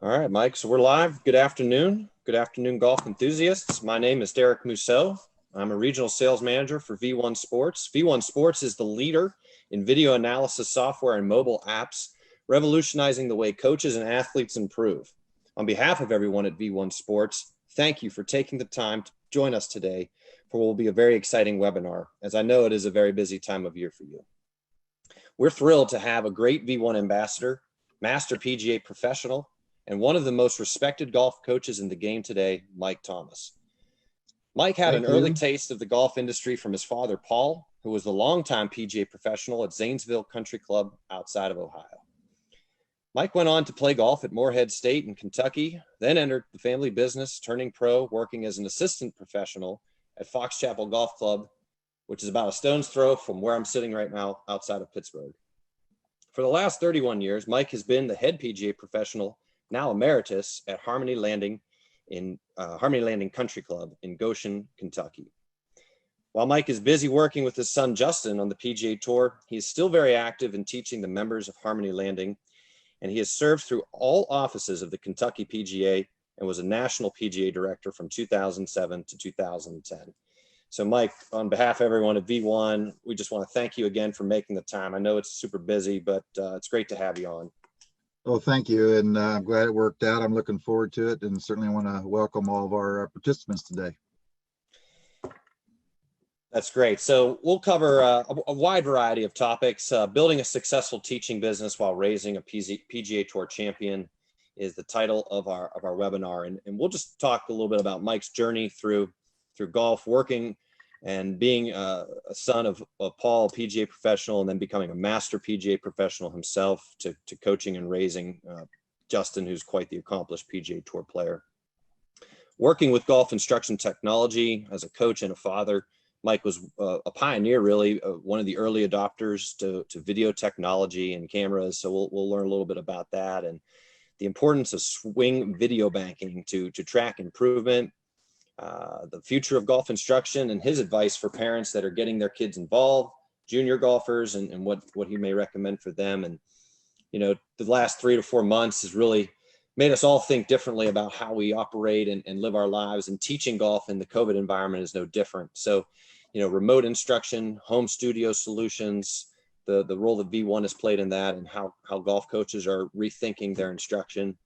All right, Mike. So we're live. Good afternoon. Good afternoon, golf enthusiasts. My name is Derek Mousseau. I'm a regional sales manager for V1 Sports. V1 Sports is the leader in video analysis software and mobile apps, revolutionizing the way coaches and athletes improve. On behalf of everyone at V1 Sports, thank you for taking the time to join us today for what will be a very exciting webinar, as I know it is a very busy time of year for you. We're thrilled to have a great V1 ambassador, Master PGA Professional, and one of the most respected golf coaches in the game today, Mike Thomas. Mike had an early taste of the golf industry from his father, Paul, who was the longtime PGA professional at Zanesville Country Club outside of Ohio. Mike went on to play golf at Morehead State in Kentucky, then entered the family business, turning pro, working as an assistant professional at Fox Chapel Golf Club, which is about a stone's throw from where I'm sitting right now outside of Pittsburgh. For the last 31 years, Mike has been the head PGA professional, now emeritus, at Harmony Landing Country Club in Goshen, Kentucky. While Mike is busy working with his son Justin on the PGA Tour, he is still very active in teaching the members of Harmony Landing, and he has served through all offices of the Kentucky PGA and was a national PGA director from 2007 to 2010. So Mike, on behalf of everyone at V1, we just want to thank you again for making the time. I know it's super busy, but it's great to have you on. Well, thank you, and I'm glad it worked out. I'm looking forward to it, and certainly want to welcome all of our participants today. That's great. So we'll cover a wide variety of topics. Building a successful teaching business while raising a PGA Tour champion is the title of our webinar, and we'll just talk a little bit about Mike's journey through golf, working and being a son of Paul, PGA professional, and then becoming a master PGA professional himself, to coaching and raising Justin, who's quite the accomplished PGA Tour player. Working with golf instruction technology as a coach and a father, Mike was a pioneer, really, one of the early adopters to video technology and cameras. So we'll learn a little bit about that and the importance of swing video banking to track improvement, the future of golf instruction, and his advice for parents that are getting their kids involved, junior golfers, and what he may recommend for them. And, you know, the last 3 to 4 months has really made us all think differently about how we operate and live our lives, and teaching golf in the COVID environment is no different. So, you know, remote instruction, home studio solutions, the role that V1 has played in that, and how golf coaches are rethinking their instruction.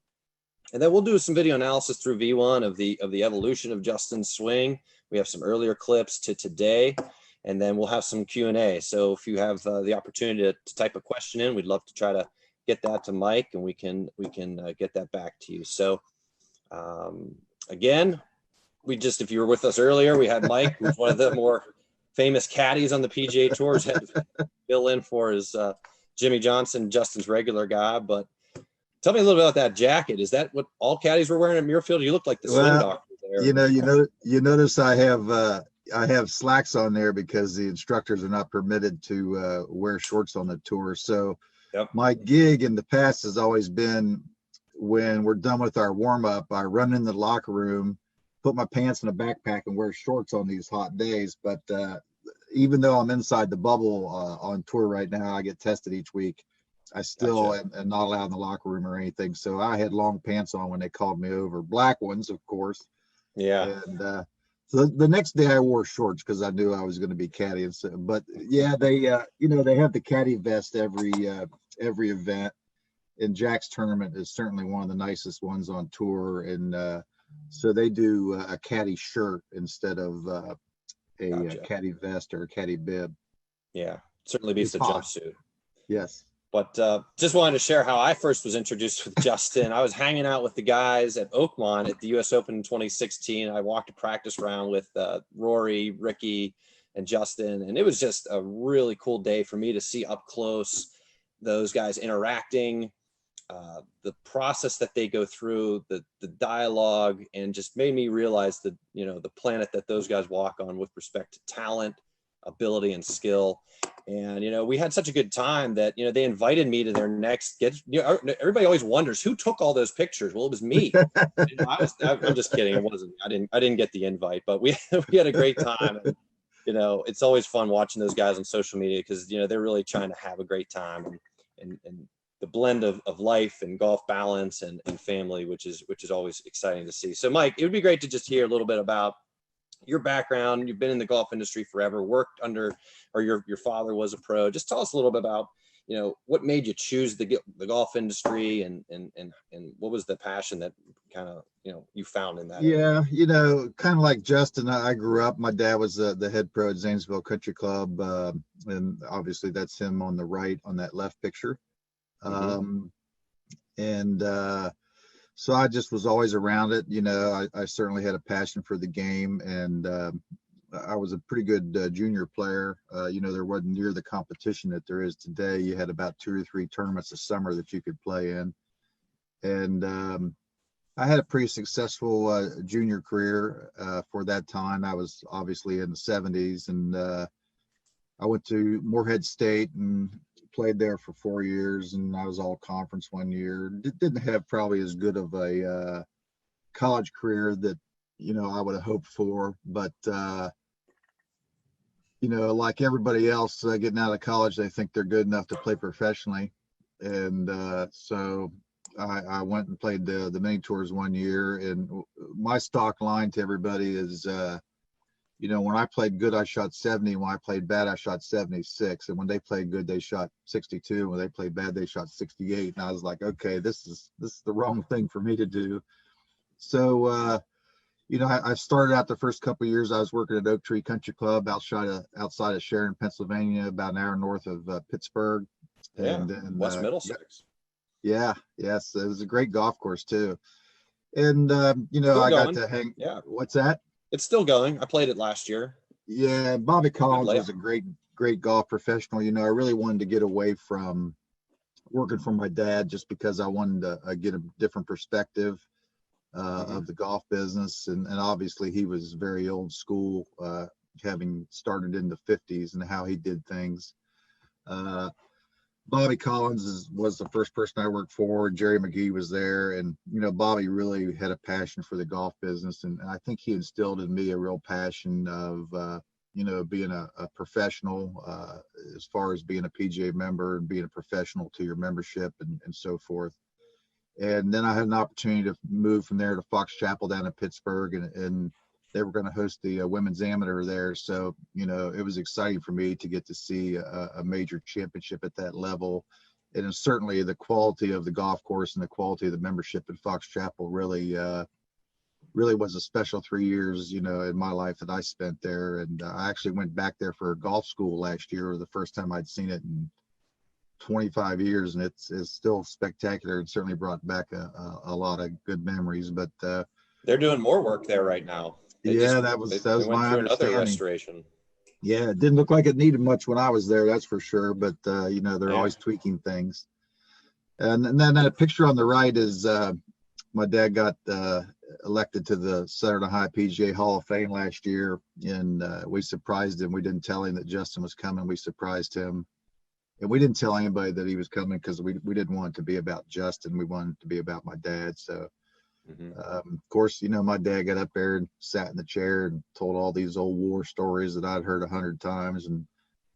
And then we'll do some video analysis through V1 of the evolution of Justin's swing. We have some earlier clips to today, and then we'll have some Q&A. So if you have the opportunity to type a question in, we'd love to try to get that to Mike, and we can get that back to you. So again, if you were with us earlier, we had Mike, who's one of the more famous caddies on the PGA Tours, had to fill in for his Jimmy Johnson, Justin's regular guy. But tell me a little bit about that jacket. Is that what all caddies were wearing at Muirfield? You look like the swing doctor there. You notice I have slacks on there because the instructors are not permitted to wear shorts on the tour. So yep. My gig in the past has always been, when we're done with our warm up, I run in the locker room, put my pants in a backpack, and wear shorts on these hot days. But even though I'm inside the bubble on tour right now, I get tested each week. I still am not allowed in the locker room or anything. So I had long pants on when they called me over, black ones, of course. Yeah. And so the next day I wore shorts because I knew I was going to be caddying. So, but yeah, they have the caddy vest every event. And Jack's tournament is certainly one of the nicest ones on tour. And so they do a caddy shirt instead of a caddy vest or a caddy bib. Yeah, certainly beats the jumpsuit. Yes. But just wanted to share how I first was introduced with Justin. I was hanging out with the guys at Oakmont at the U.S. Open in 2016. I walked a practice round with Rory, Ricky, and Justin, and it was just a really cool day for me to see up close those guys interacting, the process that they go through, the dialogue, and just made me realize that, you know, the planet that those guys walk on with respect to talent, ability, and skill. And, you know, we had such a good time that, you know, they invited me to their next everybody always wonders who took all those pictures. Well, it was me. You know, I'm just kidding. It wasn't, I didn't get the invite, but we had a great time. And, you know, it's always fun watching those guys on social media because, you know, they're really trying to have a great time and the blend of life and golf balance and family, which is always exciting to see. So Mike, it would be great to just hear a little bit about your background. You've been in the golf industry forever, worked under, or your father was a pro. Just tell us a little bit about, what made you choose the golf industry, and what was the passion that kind of, you found in that area? Yeah, kind of like Justin, I grew up, my dad was the head pro at Zanesville Country Club, and obviously that's him on the right on that left picture. Mm-hmm. And so I just was always around it. I certainly had a passion for the game, and I was a pretty good junior player. There wasn't near the competition that there is today. You had about 2 or 3 tournaments a summer that you could play in. And I had a pretty successful junior career for that time. I was obviously in the 70s, and I went to Morehead State and played there for 4 years, and I was all conference one year. Didn't have probably as good of a college career that I would have hoped for, but like everybody else getting out of college, they think they're good enough to play professionally. And so I went and played the mini tours one year, and my stock line to everybody is when I played good, I shot 70. When I played bad, I shot 76. And when they played good, they shot 62. When they played bad, they shot 68. And I was like, okay, this is the wrong thing for me to do. So, I started out the first couple of years. I was working at Oak Tree Country Club outside of Sharon, Pennsylvania, about an hour north of Pittsburgh. Yeah, And then West Middlesex. Yes, it was a great golf course too. And Still I got going. to hang. Yeah, What's that? it's still going. I played it last year. Yeah, Bobby Collins was a great golf professional. I really wanted to get away from working for my dad just because I wanted to get a different perspective of the golf business. And obviously he was very old school, having started in the 50s and how he did things. Bobby Collins was the first person I worked for. Jerry McGee was there, and Bobby really had a passion for the golf business, and I think he instilled in me a real passion of being a professional, as far as being a PGA member and being a professional to your membership and so forth. And then I had an opportunity to move from there to Fox Chapel down in Pittsburgh, and they were going to host the women's amateur there. So, it was exciting for me to get to see a major championship at that level. And certainly the quality of the golf course and the quality of the membership at Fox Chapel really was a special 3 years, in my life that I spent there. And I actually went back there for golf school last year, the first time I'd seen it in 25 years, and it's still spectacular. It certainly brought back a lot of good memories. But they're doing more work there right now. That was my understanding. Another restoration. Yeah, it didn't look like it needed much when I was there, that's for sure. But they're always tweaking things. And then that picture on the right is my dad got elected to the Southern Ohio PGA Hall of Fame last year, and we surprised him. We didn't tell him that Justin was coming. We surprised him. And we didn't tell anybody that he was coming because we didn't want it to be about Justin. We wanted it to be about my dad. So, of course, my dad got up there and sat in the chair and told all these old war stories that I'd heard 100 times. And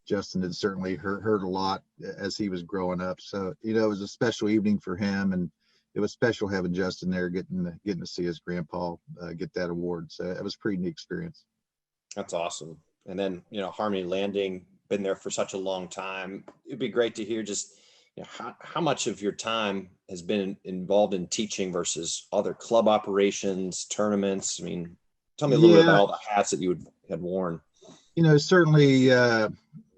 Justin had certainly heard a lot as he was growing up. So, it was a special evening for him. And it was special having Justin there, getting to see his grandpa get that award. So it was a pretty neat experience. That's awesome. And then, Harmony Landing, been there for such a long time. It'd be great to hear just how much of your time has been involved in teaching versus other club operations, tournaments. I mean, tell me a little bit about all the hats that you had worn. Certainly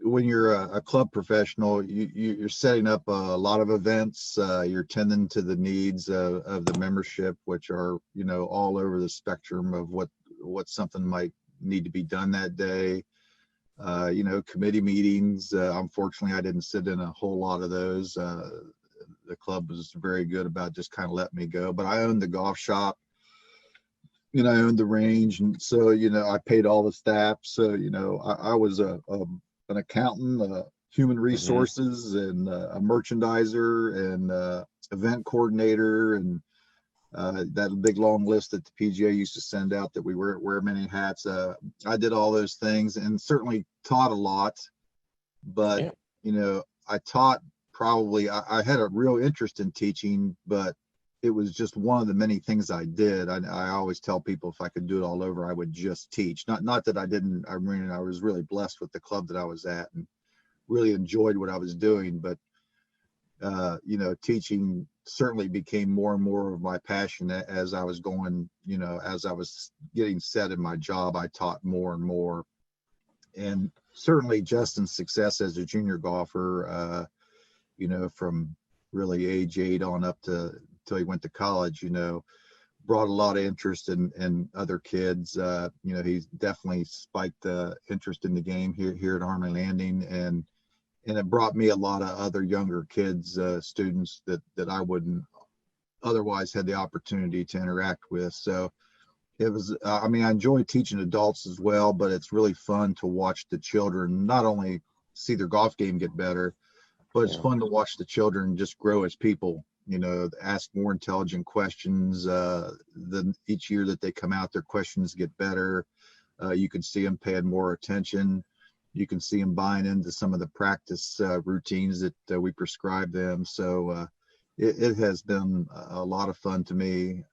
when you're a club professional, you're setting up a lot of events. You're tending to the needs of the membership, which are all over the spectrum of what something might need to be done that day. Committee meetings. Unfortunately, I didn't sit in a whole lot of those. The club was very good about just kind of letting me go. But I owned the golf shop. I owned the range, and so I paid all the staff. So I was an accountant, human resources, and a merchandiser, and event coordinator, and that big long list that the PGA used to send out that we wear many hats. I did all those things and certainly taught a lot, but I taught probably, I had a real interest in teaching, but it was just one of the many things I did. I always tell people if I could do it all over, I would just teach. Not that I didn't. I mean, I was really blessed with the club that I was at and really enjoyed what I was doing. But you know, teaching certainly became more and more of my passion as I was going. You know, as I was getting set in my job, I taught more and more. And certainly Justin's success as a junior golfer, you know, from really age 8 on up to till he went to college, you know, brought a lot of interest in other kids. You know, he's definitely spiked the interest in the game here at Army Landing, and it brought me a lot of other younger kids, students that I wouldn't otherwise had the opportunity to interact with. So it was, I mean, I enjoy teaching adults as well, but it's really fun to watch the children not only see their golf game get better, but it's fun to watch the children just grow as people, you know, ask more intelligent questions. Each year that they come out, their questions get better. You can see them paying more attention. You can see them buying into some of the practice routines that we prescribe them. So it has been a lot of fun to me.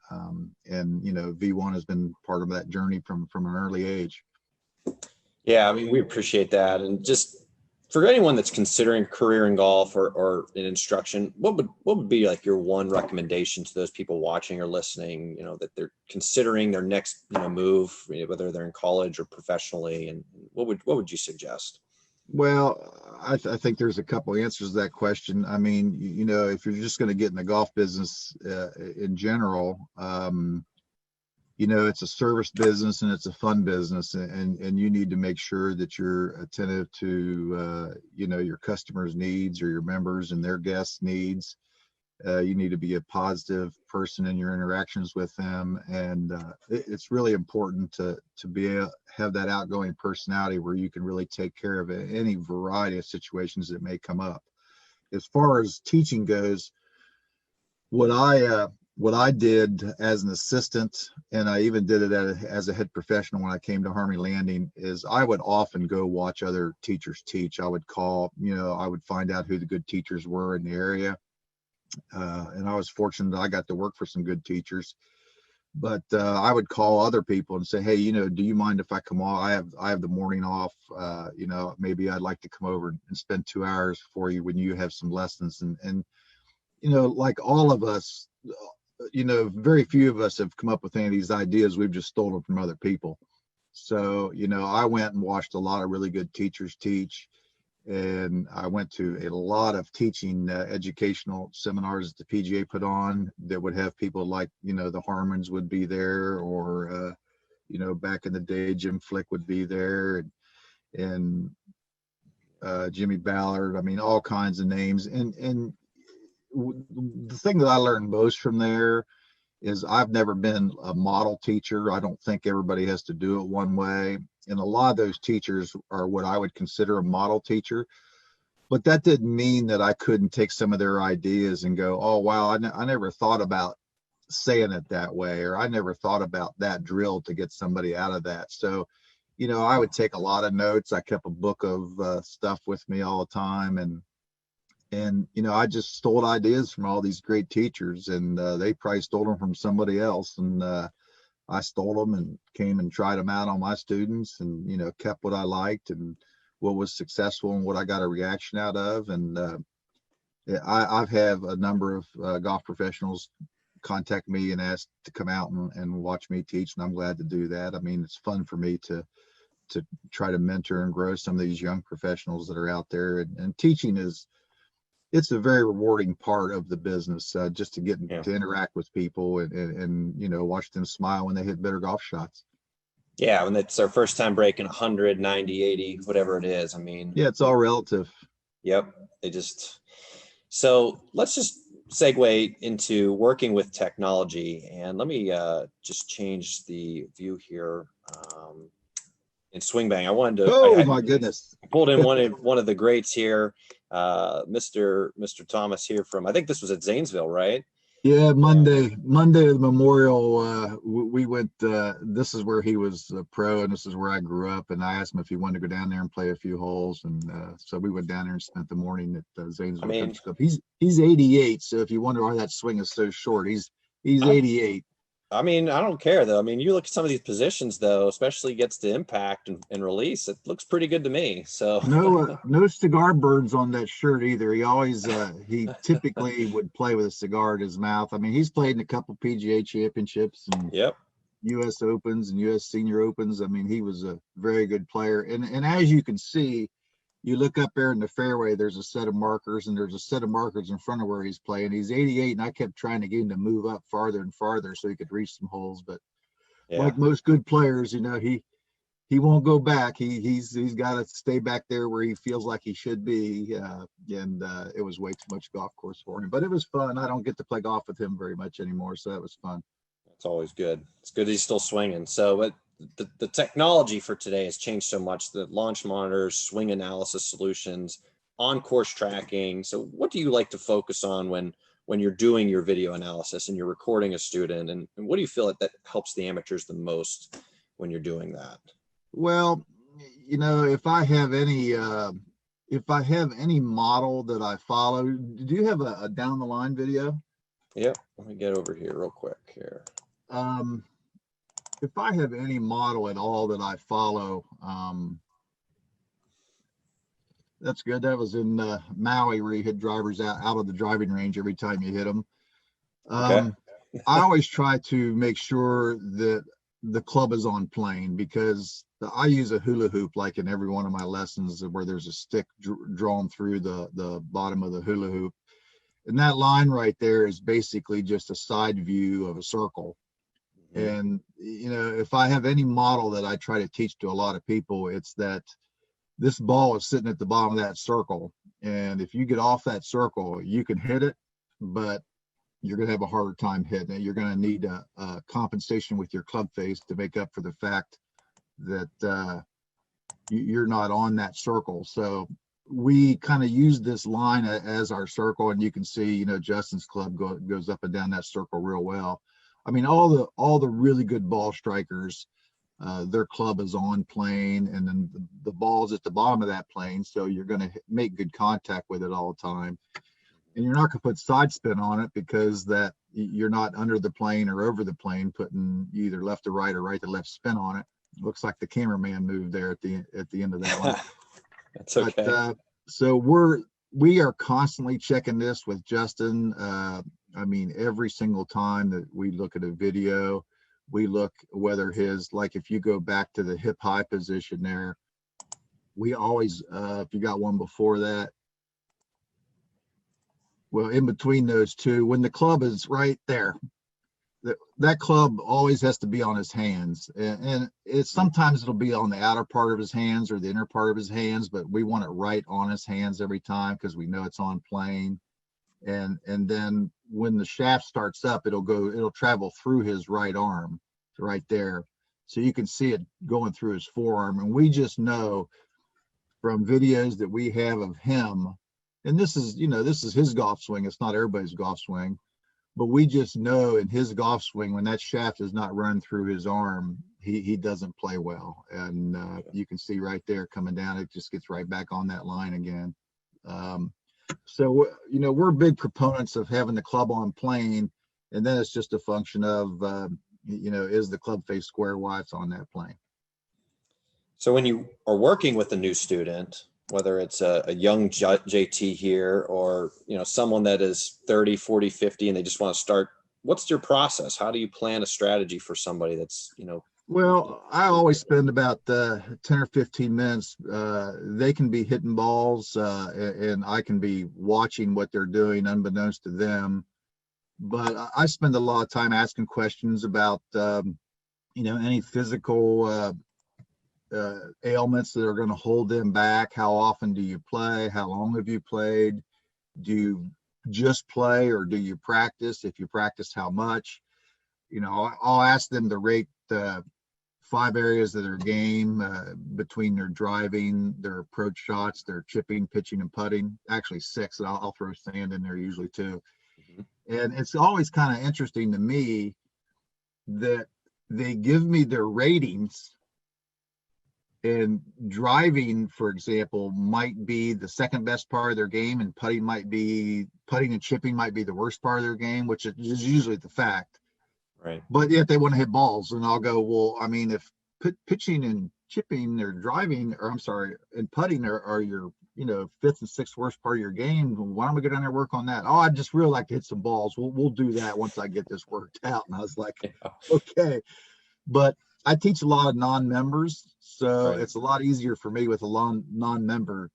And, you know, V1 has been part of that journey from an early age. Yeah, I mean, we appreciate that. And just for anyone that's considering career in golf or in instruction, what would be like your one recommendation to those people watching or listening, you know, that they're considering their next, you know, move, whether they're in college or professionally, and what would you suggest? Well, I think there's a couple answers to that question. I mean, you know, if you're just going to get in the golf business in general, you know, it's a service business and it's a fun business, and you need to make sure that you're attentive to, you know, your customers' needs or your members and their guests' needs. You need to be a positive person in your interactions with them, and it's really important to have that outgoing personality where you can really take care of any variety of situations that may come up. As far as teaching goes, what I did as an assistant, and I even did it as a head professional when I came to Army Landing, is I would often go watch other teachers teach. I would call, you know, I would find out who the good teachers were in the area. And I was fortunate that I got to work for some good teachers. But I would call other people and say, hey, you know, do you mind if I come off? I have the morning off. You know, maybe I'd like to come over and spend 2 hours for you when you have some lessons. And you know, like all of us, you know, very few of us have come up with any of these ideas. We've just stolen from other people. So, you know, I went and watched a lot of really good teachers teach. And I went to a lot of teaching educational seminars that the PGA put on that would have people like, you know, the Harmons would be there, or, you know, back in the day, Jim Flick would be there, and Jimmy Ballard. I mean, all kinds of names. And the thing that I learned most from there is I've never been a model teacher. I don't think everybody has to do it one way. And a lot of those teachers are what I would consider a model teacher. But that didn't mean that I couldn't take some of their ideas and go, oh, wow, I never thought about saying it that way, or I never thought about that drill to get somebody out of that. So, you know, I would take a lot of notes. I kept a book of stuff with me all the time. And, you know, I just stole ideas from all these great teachers, and they probably stole them from somebody else. And I stole them and came and tried them out on my students, and, you know, kept what I liked and what was successful and what I got a reaction out of. And I've had a number of golf professionals contact me and ask to come out and watch me teach, and I'm glad to do that. I mean, it's fun for me to try to mentor and grow some of these young professionals that are out there. And teaching it's a very rewarding part of the business, just to get to interact with people and you know, watch them smile when they hit better golf shots. Yeah, when it's their first time breaking 100, 90, 80, whatever it is. I mean, yeah, it's all relative. Yep. So let's just segue into working with technology, and let me just change the view here. In swing bang, I wanted to. Oh my goodness! I pulled in one of the greats here, Mr. Thomas here from. I think this was at Zanesville, right? Yeah, Monday of the Memorial, we went, this is where he was a pro and this is where I grew up. And I asked him if he wanted to go down there and play a few holes. And so we went down there and spent the morning at I Zanesville mean, Country Club. He's 88. So if you wonder why that swing is so short, he's 88. I mean, I don't care though. I mean, you look at some of these positions though, especially gets to impact and release. It looks pretty good to me. So No cigar burns on that shirt either. He always he typically would play with a cigar in his mouth. I mean, he's played in a couple PGA championships and yep. US Opens and US Senior Opens. I mean, he was a very good player. And as you can see, you look up there in the fairway, there's a set of markers and there's a set of markers in front of where he's playing. He's 88 and I kept trying to get him to move up farther and farther so he could reach some holes. But like most good players, he won't go back. He's got to stay back there where he feels like he should be. And it was way too much golf course for him, but it was fun. I don't get to play golf with him very much anymore, so that was fun. That's always good. It's good he's still swinging. So, but the technology for today has changed so much. The launch monitors, swing analysis solutions, on course tracking. So, what do you like to focus on when you're doing your video analysis and you're recording a student? And what do you feel that helps the amateurs the most when you're doing that? Well, if I have any model that I follow, do you have a down the line video? Yep. Let me get over here real quick here. If I have any model at all that I follow, that's good. That was in Maui where you hit drivers out of the driving range every time you hit them. Okay. I always try to make sure that the club is on plane because I use a hula hoop like in every one of my lessons where there's a stick drawn through the bottom of the hula hoop. And that line right there is basically just a side view of a circle. And, if I have any model that I try to teach to a lot of people, it's that this ball is sitting at the bottom of that circle. And if you get off that circle, you can hit it, but you're going to have a harder time hitting it. You're going to need a compensation with your club face to make up for the fact that you're not on that circle. So we kind of use this line as our circle, and you can see, Justin's club goes up and down that circle real well. I mean, all the really good ball strikers, their club is on plane, and then the ball's at the bottom of that plane, so you're going to make good contact with it all the time. And you're not going to put side spin on it because that you're not under the plane or over the plane putting either left to right or right to left spin on it. Looks like the cameraman moved there at the end of that one. That's okay. But, so we are constantly checking this with Justin. I mean, every single time that we look at a video, we look whether like if you go back to the hip high position there, we always, if you got one before that, well, in between those two, when the club is right there, that club always has to be on his hands. And it's sometimes it'll be on the outer part of his hands or the inner part of his hands, but we want it right on his hands every time because we know it's on plane. And then when the shaft starts up, it'll travel through his right arm right there. So you can see it going through his forearm. And we just know from videos that we have of him, and this is his golf swing. It's not everybody's golf swing, but we just know in his golf swing, when that shaft is not running through his arm, he doesn't play well. And you can see right there coming down, it just gets right back on that line again. So, we're big proponents of having the club on plane, and then it's just a function of, is the club face square while it's on that plane. So when you are working with a new student, whether it's a young JT here or, someone that is 30, 40, 50, and they just want to start, what's your process? How do you plan a strategy for somebody that's, Well, I always spend about 10 or 15 minutes. They can be hitting balls and I can be watching what they're doing unbeknownst to them. But I spend a lot of time asking questions about, any physical ailments that are going to hold them back. How often do you play? How long have you played? Do you just play or do you practice? If you practice, how much? I'll ask them to rate 5 areas of their game between their driving, their approach shots, their chipping, pitching, and putting. Actually 6, and I'll throw sand in there usually too. And it's always kind of interesting to me that they give me their ratings, and driving, for example, might be the second best part of their game, and putting and chipping might be the worst part of their game, which is usually the fact. Right. But yet they want to hit balls, and I'll go, well, I mean, if pitching and chipping or driving, or I'm sorry, and putting are your, fifth and sixth worst part of your game, why don't we go down there and work on that? Oh, I just really like to hit some balls. We'll do that once I get this worked out. And I was like, okay. But I teach a lot of non-members, so it's a lot easier for me with a non-member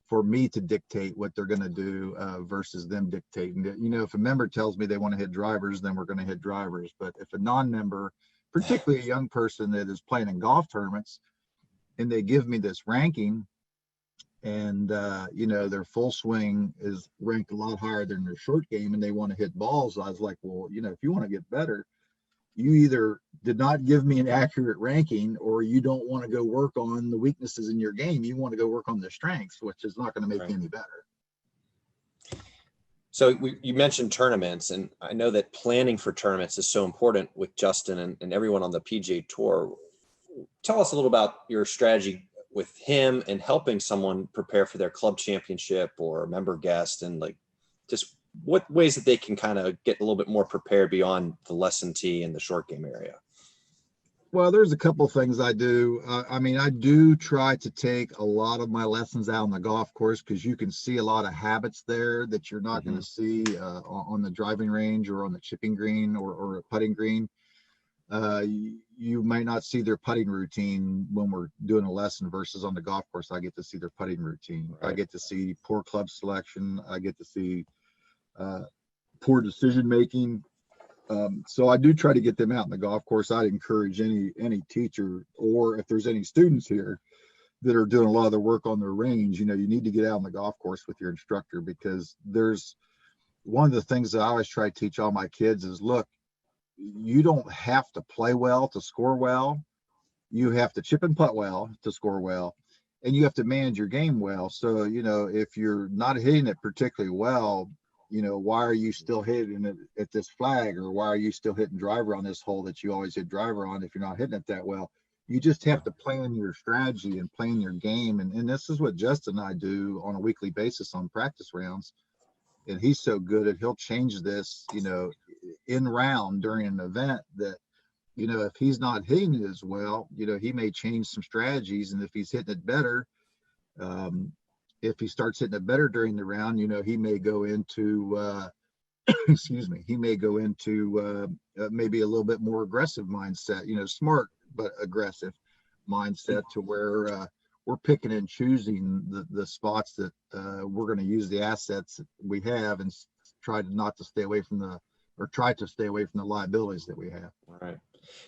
for me to dictate what they're going to do versus them dictating it. If a member tells me they want to hit drivers, then we're going to hit drivers. But if a non-member, particularly a young person that is playing in golf tournaments, and they give me this ranking, and their full swing is ranked a lot higher than their short game, and they want to hit balls, I was like, well, if you want to get better, you either did not give me an accurate ranking, or you don't want to go work on the weaknesses in your game. You want to go work on the strengths, which is not going to make you any better. So you mentioned tournaments, and I know that planning for tournaments is so important with Justin and everyone on the PGA Tour. Tell us a little about your strategy with him and helping someone prepare for their club championship or a member guest, and just what ways that they can kind of get a little bit more prepared beyond the lesson tee and the short game area. Well, there's a couple of things I do. I do try to take a lot of my lessons out on the golf course, because you can see a lot of habits there that you're not going to see on the driving range or on the chipping green or a putting green. You might not see their putting routine when we're doing a lesson versus on the golf course. I get to see their putting routine. I get to see poor club selection. I get to see poor decision making. So I do try to get them out in the golf course. I'd encourage any teacher, or if there's any students here that are doing a lot of their work on their range, you need to get out on the golf course with your instructor, because there's one of the things that I always try to teach all my kids is, look, you don't have to play well to score well. You have to chip and putt well to score well, and you have to manage your game well. So, if you're not hitting it particularly well, why are you still hitting it at this flag, or why are you still hitting driver on this hole that you always hit driver on if you're not hitting it that well? You just have to plan your strategy and plan your game. And this is what Justin and I do on a weekly basis on practice rounds. And he's so good at, he'll change this, in round during an event, that, if he's not hitting it as well, he may change some strategies. And if he's hitting it better, if he starts hitting it better during the round, he may go into, he may go into maybe a little bit more aggressive mindset, smart but aggressive mindset, to where we're picking and choosing the spots that we're going to use the assets that we have, and try to stay away from the liabilities that we have. All right.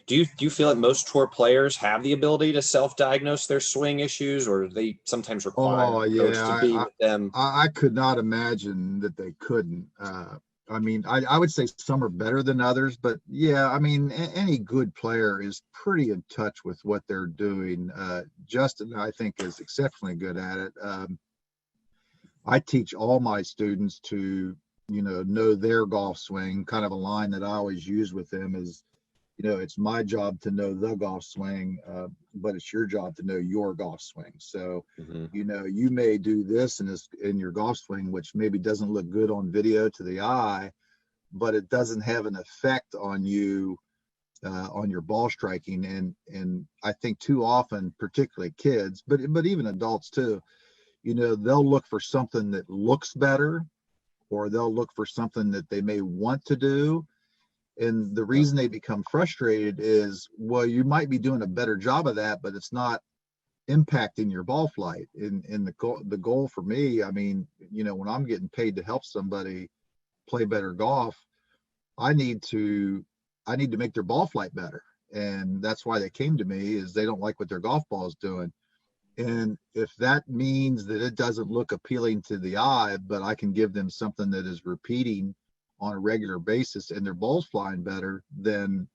Do you feel like most tour players have the ability to self-diagnose their swing issues, or they sometimes require a coach to be with them? I could not imagine that they couldn't. I would say some are better than others, but yeah, any good player is pretty in touch with what they're doing. Justin, I think, is exceptionally good at it. I teach all my students to, know their golf swing. Kind of a line that I always use with them is, it's my job to know the golf swing, but it's your job to know your golf swing. So, you may do this in your golf swing, which maybe doesn't look good on video to the eye, but it doesn't have an effect on you, on your ball striking. And I think too often, particularly kids, but even adults too, they'll look for something that looks better, or they'll look for something that they may want to do. And the reason they become frustrated is, well, you might be doing a better job of that, but it's not impacting your ball flight. And the goal for me, when I'm getting paid to help somebody play better golf, I need to make their ball flight better. And that's why they came to me, is they don't like what their golf ball is doing. And if that means that it doesn't look appealing to the eye, but I can give them something that is repeating on a regular basis and their ball's flying better, then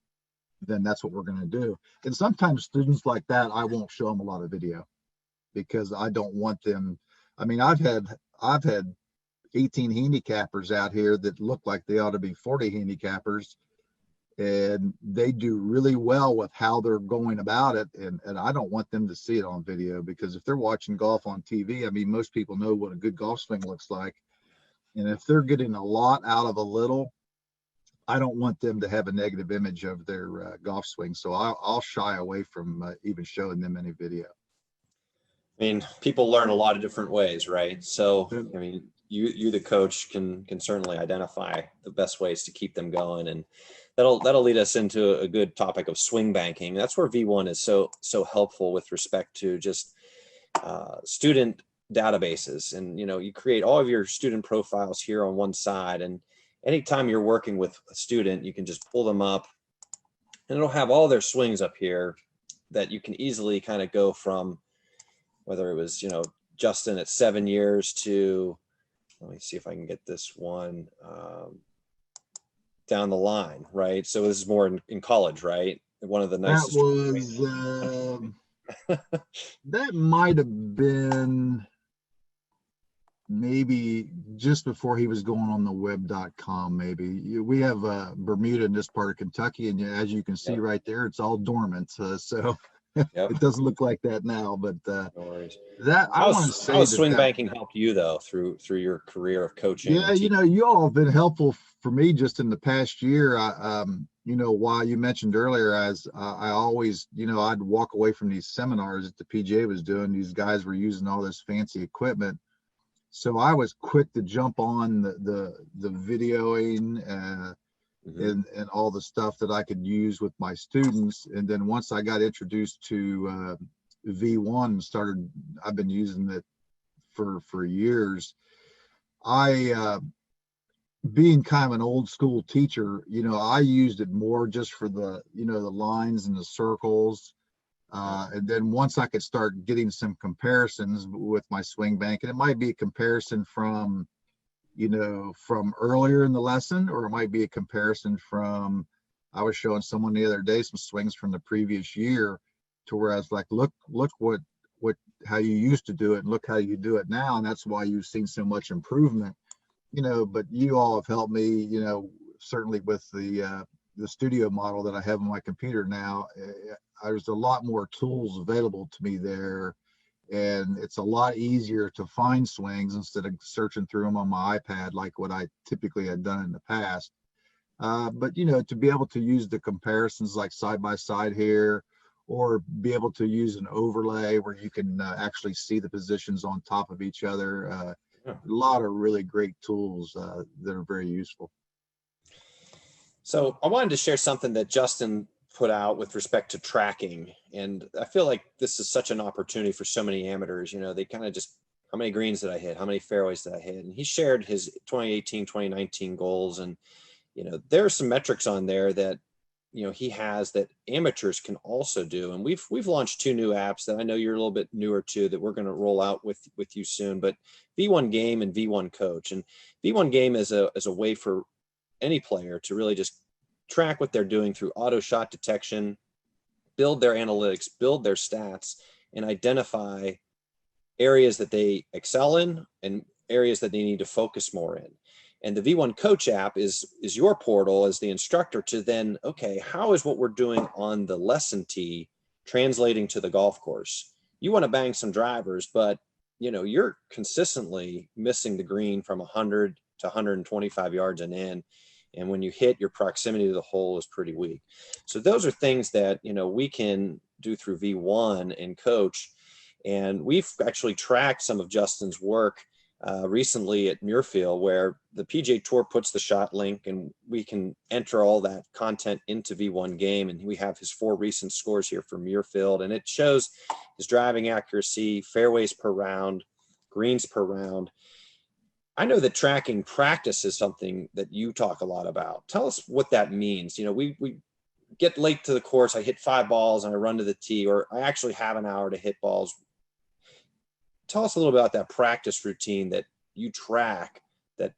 that's what we're going to do. And sometimes students like that, I won't show them a lot of video, because I don't want them. I've had 18 handicappers out here that look like they ought to be 40 handicappers, and they do really well with how they're going about it. And I don't want them to see it on video, because if they're watching golf on TV, I mean, most people know what a good golf swing looks like. And if they're getting a lot out of a little, I don't want them to have a negative image of their golf swing. So I'll shy away from even showing them any video. I mean, people learn a lot of different ways, right? So, I mean, you the coach can certainly identify the best ways to keep them going, and that'll lead us into a good topic of swing banking. That's where V1 is so helpful with respect to just student databases. And you create all of your student profiles here on one side, and anytime you're working with a student, you can just pull them up, and it'll have all their swings up here that you can easily kind of go from, whether it was Justin at 7 years to, let me see if I can get this one down the line, right? So this is more in college, right? One of the nicest. That was that might have been maybe just before he was going on the web.com. Maybe we have Bermuda in this part of Kentucky, and as you can see right there, it's all dormant. So it doesn't look like that now, but no worries. That I want to say how swing banking helped you though through your career of coaching? Yeah, you all have been helpful for me just in the past year. While you mentioned earlier, as I always, I'd walk away from these seminars that the PGA was doing. These guys were using all this fancy equipment, so I was quick to jump on the videoing and all the stuff that I could use with my students. And then once I got introduced to V1, I've been using it for years. Being kind of an old school teacher, I used it more just for the lines and the circles. And then once I could start getting some comparisons with my swing bank, and it might be a comparison from earlier in the lesson, or it might be a comparison from, I was showing someone the other day some swings from the previous year, to where I was like, look how you used to do it, and look how you do it now, and that's why you've seen so much improvement. But you all have helped me, certainly with the studio model that I have on my computer now. There's a lot more tools available to me there, and it's a lot easier to find swings instead of searching through them on my iPad like what I typically had done in the past. But to be able to use the comparisons like side by side here, or be able to use an overlay where you can actually see the positions on top of each other. A lot of really great tools that are very useful. So I wanted to share something that Justin put out with respect to tracking. And I feel like this is such an opportunity for so many amateurs. They kind of just, how many greens did I hit? How many fairways did I hit? And he shared his 2018, 2019 goals. And, there are some metrics on there that, he has that amateurs can also do. And we've launched 2 new apps that I know you're a little bit newer to, that we're going to roll out with you soon, but V1 Game and V1 Coach. And V1 Game is a way for any player to really just track what they're doing through auto shot detection, build their analytics, build their stats, and identify areas that they excel in and areas that they need to focus more in. And the V1 Coach app is your portal as the instructor to then, okay, how is what we're doing on the lesson tee translating to the golf course? You want to bang some drivers, but you're consistently missing the green from 100 to 125 yards and in. And when you hit, your proximity to the hole is pretty weak. So those are things that, we can do through V1 and Coach. And we've actually tracked some of Justin's work recently at Muirfield, where the PGA Tour puts the shot link, and we can enter all that content into V1 Game. And we have his 4 recent scores here for Muirfield, and it shows his driving accuracy, fairways per round, greens per round. I know that tracking practice is something that you talk a lot about. Tell us what that means. We get late to the course, I hit 5 balls and I run to the tee, or I actually have an hour to hit balls. Tell us a little about that practice routine that you track that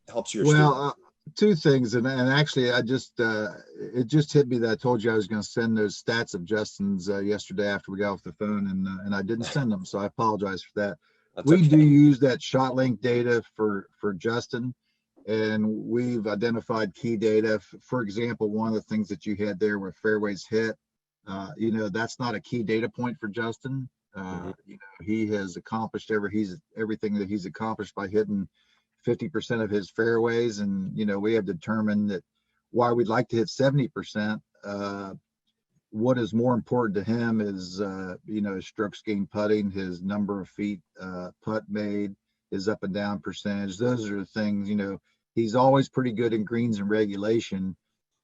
helps your student. 2 things, and actually I just it just hit me that I told you I was going to send those stats of Justin's yesterday after we got off the phone, and I didn't send them, so I apologize for that. We do use that shot length data for Justin, and we've identified key data. For example, one of the things that you had there with fairways hit, that's not a key data point for Justin. He has accomplished everything that he's accomplished by hitting 50% of his fairways, and we have determined that while we'd like to hit 70%, what is more important to him is his strokes gained putting, his number of feet putt made, his up and down percentage. Those are the things. He's always pretty good in greens and regulation,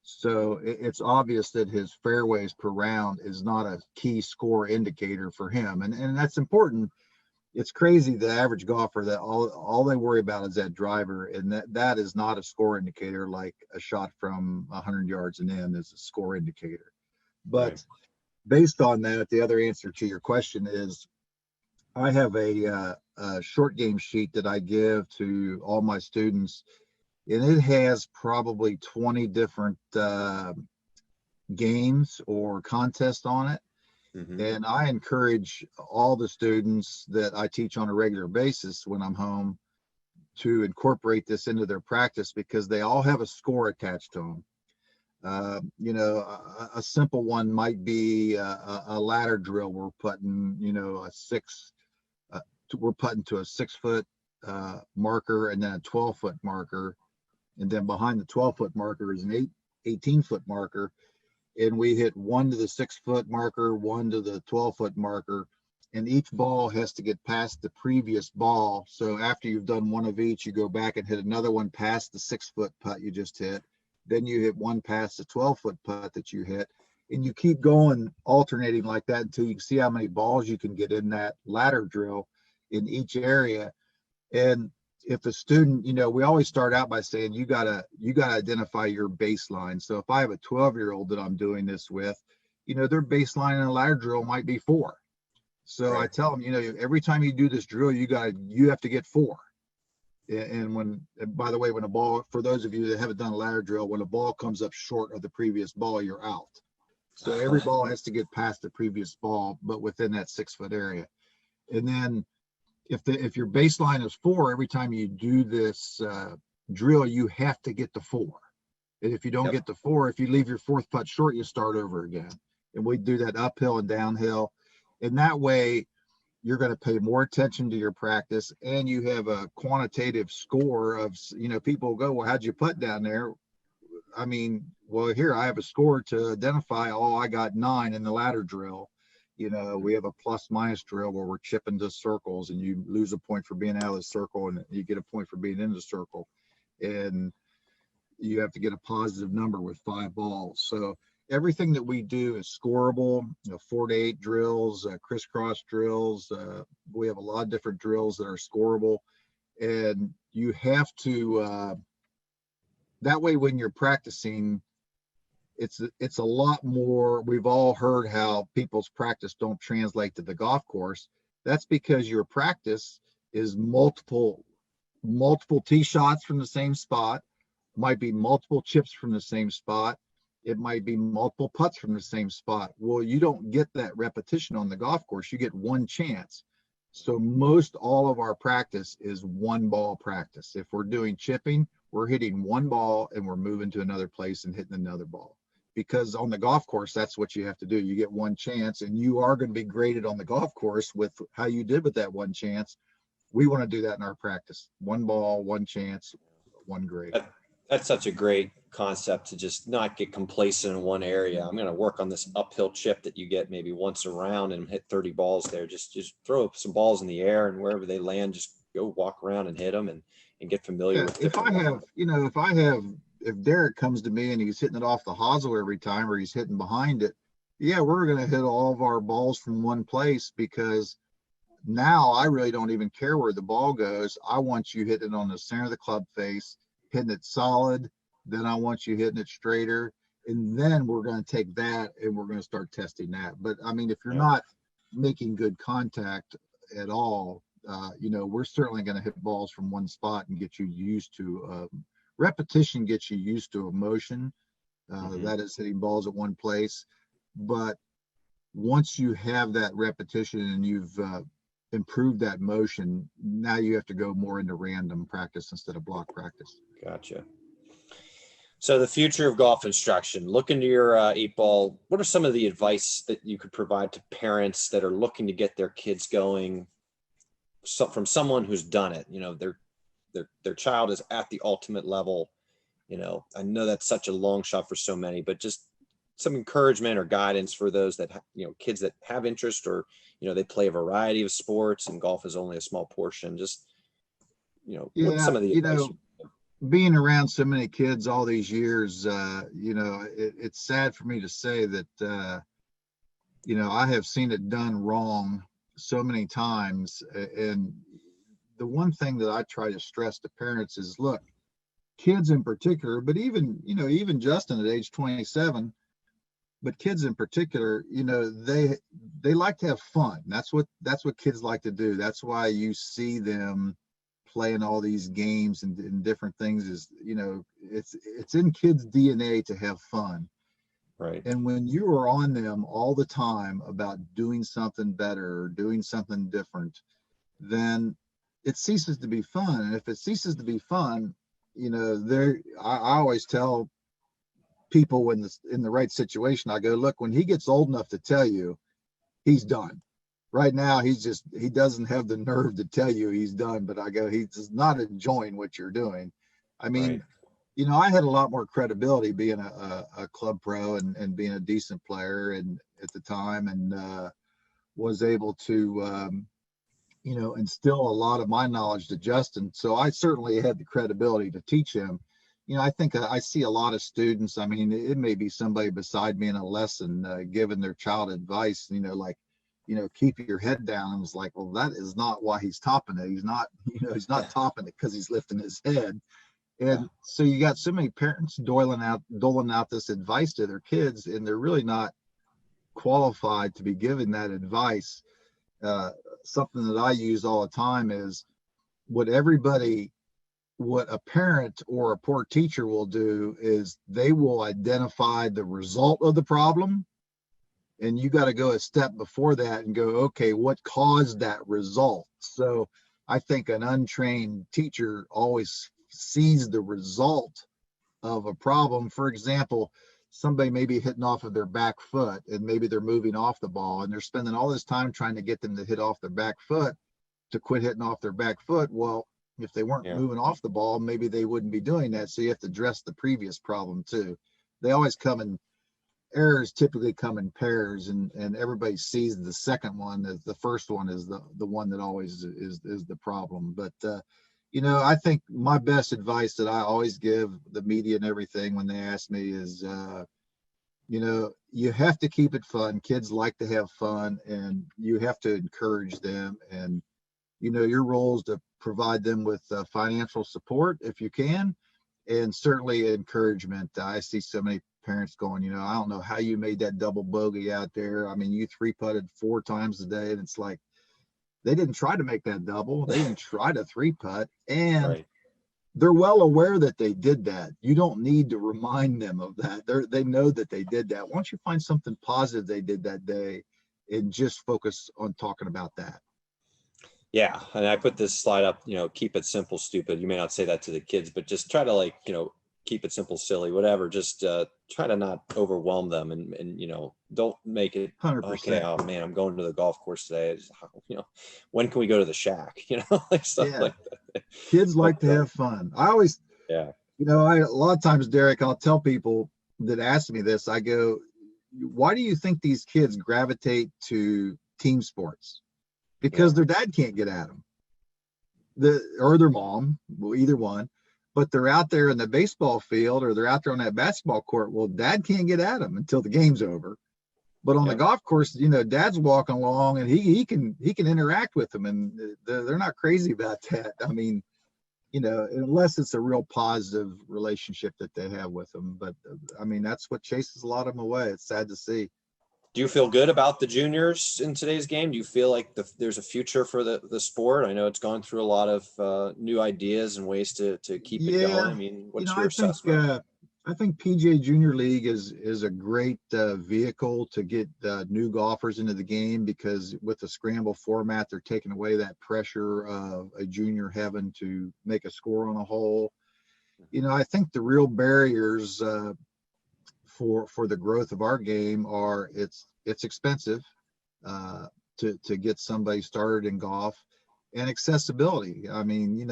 so it's obvious that his fairways per round is not a key score indicator for him, and that's important. It's crazy, the average golfer, that all they worry about is that driver, and that is not a score indicator like a shot from 100 yards and in is a score indicator. But based on that, the other answer to your question is I have a short game sheet that I give to all my students, and it has probably 20 different games or contests on it. And I encourage all the students that I teach on a regular basis when I'm home to incorporate this into their practice, because they all have a score attached to them. A simple one might be a ladder drill. We're putting, we're putting to a 6-foot marker and then a 12-foot marker. And then behind the 12-foot marker is an 18-foot marker. And we hit one to the 6-foot marker, one to the 12-foot marker. And each ball has to get past the previous ball. So after you've done one of each, you go back and hit another one past the 6-foot putt you just hit. Then you hit one past the 12-foot putt that you hit, and you keep going, alternating like that until you can see how many balls you can get in that ladder drill in each area. And if a student, we always start out by saying you gotta identify your baseline. So if I have a 12-year-old that I'm doing this with, their baseline in a ladder drill might be 4. So I tell them, every time you do this drill, you have to get 4. And by the way, when a ball, for those of you that haven't done a ladder drill, when a ball comes up short of the previous ball, you're out. So every ball has to get past the previous ball, but within that 6-foot area. And then if your baseline is 4, every time you do this drill, you have to get to 4. And if you don't get to 4, if you leave your 4th putt short, you start over again. And we do that uphill and downhill. And that way, you're going to pay more attention to your practice, and you have a quantitative score of, people go, well, how'd you putt down there? I mean, well, here I have a score to identify, I got 9 in the ladder drill. We have a plus minus drill where we're chipping to circles, and you lose a point for being out of the circle, and you get a point for being in the circle. And you have to get a positive number with 5 balls. So everything that we do is scoreable. 4 to 8 drills, crisscross drills. We have a lot of different drills that are scoreable, and you have to. That way, when you're practicing, it's a lot more. We've all heard how people's practice don't translate to the golf course. That's because your practice is multiple tee shots from the same spot, might be multiple chips from the same spot. It might be multiple putts from the same spot. Well, you don't get that repetition on the golf course. You get one chance. So most all of our practice is one ball practice. If we're doing chipping, we're hitting one ball and we're moving to another place and hitting another ball. Because on the golf course, that's what you have to do. You get one chance, and you are going to be graded on the golf course with how you did with that one chance. We want to do that in our practice. One ball, one chance, one grade. That's such a great concept, to just not get complacent in one area. I'm going to work on this uphill chip that you get maybe once a round and hit 30 balls there. Just throw some balls in the air, and wherever they land, just go walk around and hit them and get familiar with it. If Derek comes to me and he's hitting it off the hosel every time, or he's hitting behind it, we're going to hit all of our balls from one place, because now I really don't even care where the ball goes. I want you hitting it on the center of the club face, hitting it solid. Then I want you hitting it straighter. And then we're going to take that and we're going to start testing that. But I mean, if you're not making good contact at all, we're certainly going to hit balls from one spot and get you used to repetition, gets you used to a motion. That is hitting balls at one place. But once you have that repetition and you've improve that motion, now you have to go more into random practice instead of block practice. Gotcha. So the future of golf instruction, look into your 8-ball. What are some of the advice that you could provide to parents that are looking to get their kids going, from someone who's done it? Their child is at the ultimate level. I know that's such a long shot for so many, but just some encouragement or guidance for those that kids that have interest, or they play a variety of sports and golf is only a small portion. Just what's some of the advice? Being around so many kids all these years, it's sad for me to say that I have seen it done wrong so many times. And the one thing that I try to stress to parents is, look, kids in particular, but even Justin at age 27, but kids in particular, they like to have fun. That's what kids like to do. That's why you see them playing all these games and different things. Is it's in kids' DNA to have fun. Right. And when you are on them all the time about doing something better or doing something different, then it ceases to be fun. And if it ceases to be fun, I always tell people, when in the right situation, I go, look, when he gets old enough to tell you he's done. Right now, he doesn't have the nerve to tell you he's done, but I go, he's not enjoying what you're doing. I mean, right. I had a lot more credibility being a club pro and being a decent player and at the time, and was able to, instill a lot of my knowledge to Justin. So I certainly had the credibility to teach him. I think I see a lot of students. I mean, it may be somebody beside me in a lesson giving their child advice, keep your head down. I was like, well, that is not why he's topping it. He's not, he's not topping it because he's lifting his head. And so you got so many parents doling out this advice to their kids, and they're really not qualified to be giving that advice. Something that I use all the time is what a parent or a poor teacher will do is they will identify the result of the problem. And you got to go a step before that and go, okay, what caused that result? So I think an untrained teacher always sees the result of a problem. For example, somebody may be hitting off of their back foot and maybe they're moving off the ball and they're spending all this time trying to get them to hit off their back foot to quit hitting off their back foot. Well, if they weren't moving off the ball, maybe they wouldn't be doing that. So you have to address the previous problem too. They always errors typically come in pairs, and everybody sees the second one as the first one is the one that always is the problem. But I think my best advice that I always give the media and everything when they ask me is you have to keep it fun. Kids like to have fun, and you have to encourage them. And your role is to provide them with financial support if you can, and certainly encouragement. I see so many parents going, I don't know how you made that double bogey out there. I mean, you 3-putted 4 times a day, and it's like they didn't try to make that double. They didn't try to 3-putt, and they're well aware that they did that. You don't need to remind them of that. They know that they did that. Why don't you find something positive they did that day and just focus on talking about that? Yeah. And I put this slide up, keep it simple, stupid. You may not say that to the kids, but just try to keep it simple, silly, whatever. Just try to not overwhelm them and don't make it 100%. Okay. Oh man, I'm going to the golf course today. When can we go to the shack? Like stuff like that. Kids like to have fun. I always, a lot of times, Derek, I'll tell people that ask me this, I go, why do you think these kids gravitate to team sports? Because their dad can't get at them, or their mom, well, either one. But they're out there in the baseball field, or they're out there on that basketball court. Well, dad can't get at them until the game's over. But on the golf course, dad's walking along and he can interact with them, and they're not crazy about that. I mean, unless it's a real positive relationship that they have with them. But I mean, that's what chases a lot of them away. It's sad to see. Do you feel good about the juniors in today's game? Do you feel like there's a future for the sport? I know it's gone through a lot of new ideas and ways to keep it going. I mean, what's your assessment? I think PGA Junior League is a great vehicle to get new golfers into the game, because with the scramble format, they're taking away that pressure of a junior having to make a score on a hole. I think the real barriers for the growth of our game are it's expensive to get somebody started in golf, and accessibility. I mean,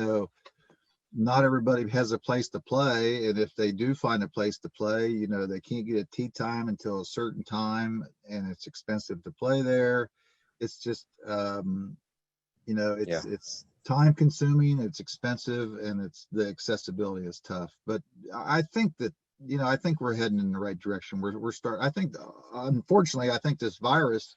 not everybody has a place to play, and if they do find a place to play, they can't get a tee time until a certain time, and it's expensive to play there. It's just it's time consuming, it's expensive, and it's the accessibility is tough. But I think that I think we're heading in the right direction. I think, unfortunately, I think this virus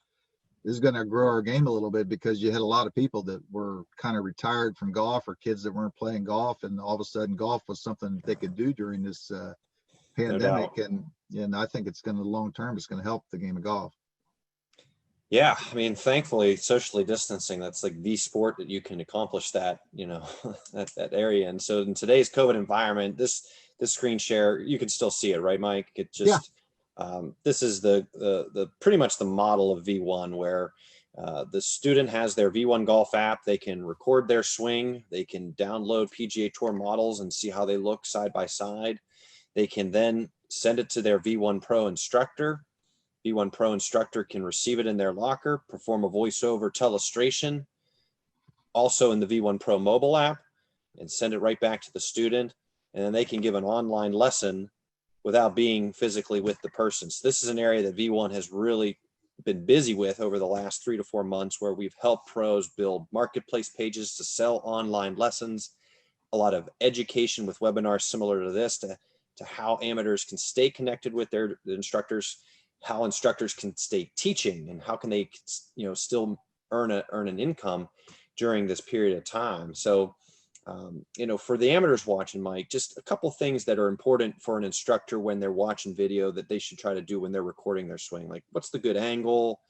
is going to grow our game a little bit, because you had a lot of people that were kind of retired from golf, or kids that weren't playing golf, and all of a sudden golf was something that they could do during this pandemic. No, and I think it's going to, long term, it's going to help the game of golf. Yeah, I mean, thankfully, socially distancing, that's like the sport that you can accomplish that, that area. And so in today's COVID environment, this screen share, you can still see it, right, Mike? It just, this is the pretty much the model of V1, where the student has their V1 Golf app. They can record their swing. They can download PGA Tour models and see how they look side by side. They can then send it to their V1 Pro instructor. V1 Pro instructor can receive it in their locker, perform a voiceover telestration, also in the V1 Pro mobile app, and send it right back to the student. And then they can give an online lesson without being physically with the person. So this is an area that V1 has really been busy with over the last 3 to 4 months, where we've helped pros build marketplace pages to sell online lessons, a lot of education with webinars similar to this, to how amateurs can stay connected with their instructors, how instructors can stay teaching, and how can they still earn an income during this period of time. So for the amateurs watching, Mike, just a couple things that are important for an instructor when they're watching video that they should try to do when they're recording their swing. Like, what's the good angle?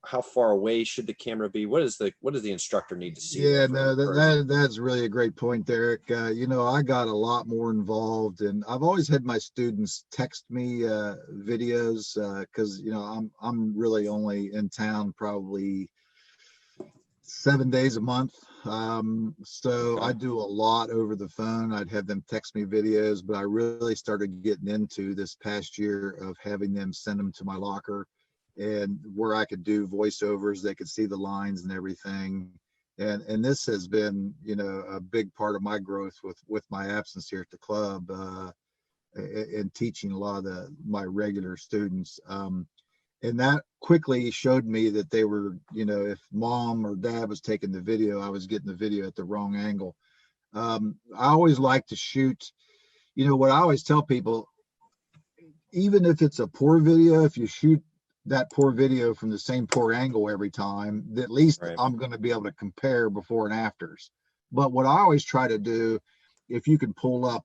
How far away should the camera be? What does the instructor need to see? Yeah, no, that's really a great point, Derek. I got a lot more involved, and I've always had my students text me videos, because I'm really only in town probably 7 days a month. So I do a lot over the phone. I'd have them text me videos, but I really started getting into this past year of having them send them to my locker, and where I could do voiceovers, they could see the lines and everything. And this has been, a big part of my growth with my absence here at the club, and teaching a lot of my regular students. And that quickly showed me that they were, if mom or dad was taking the video, I was getting the video at the wrong angle. I always like to shoot, what I always tell people, even if it's a poor video, if you shoot that poor video from the same poor angle every time, at least right, I'm going to be able to compare before and afters. But what I always try to do, if you can pull up,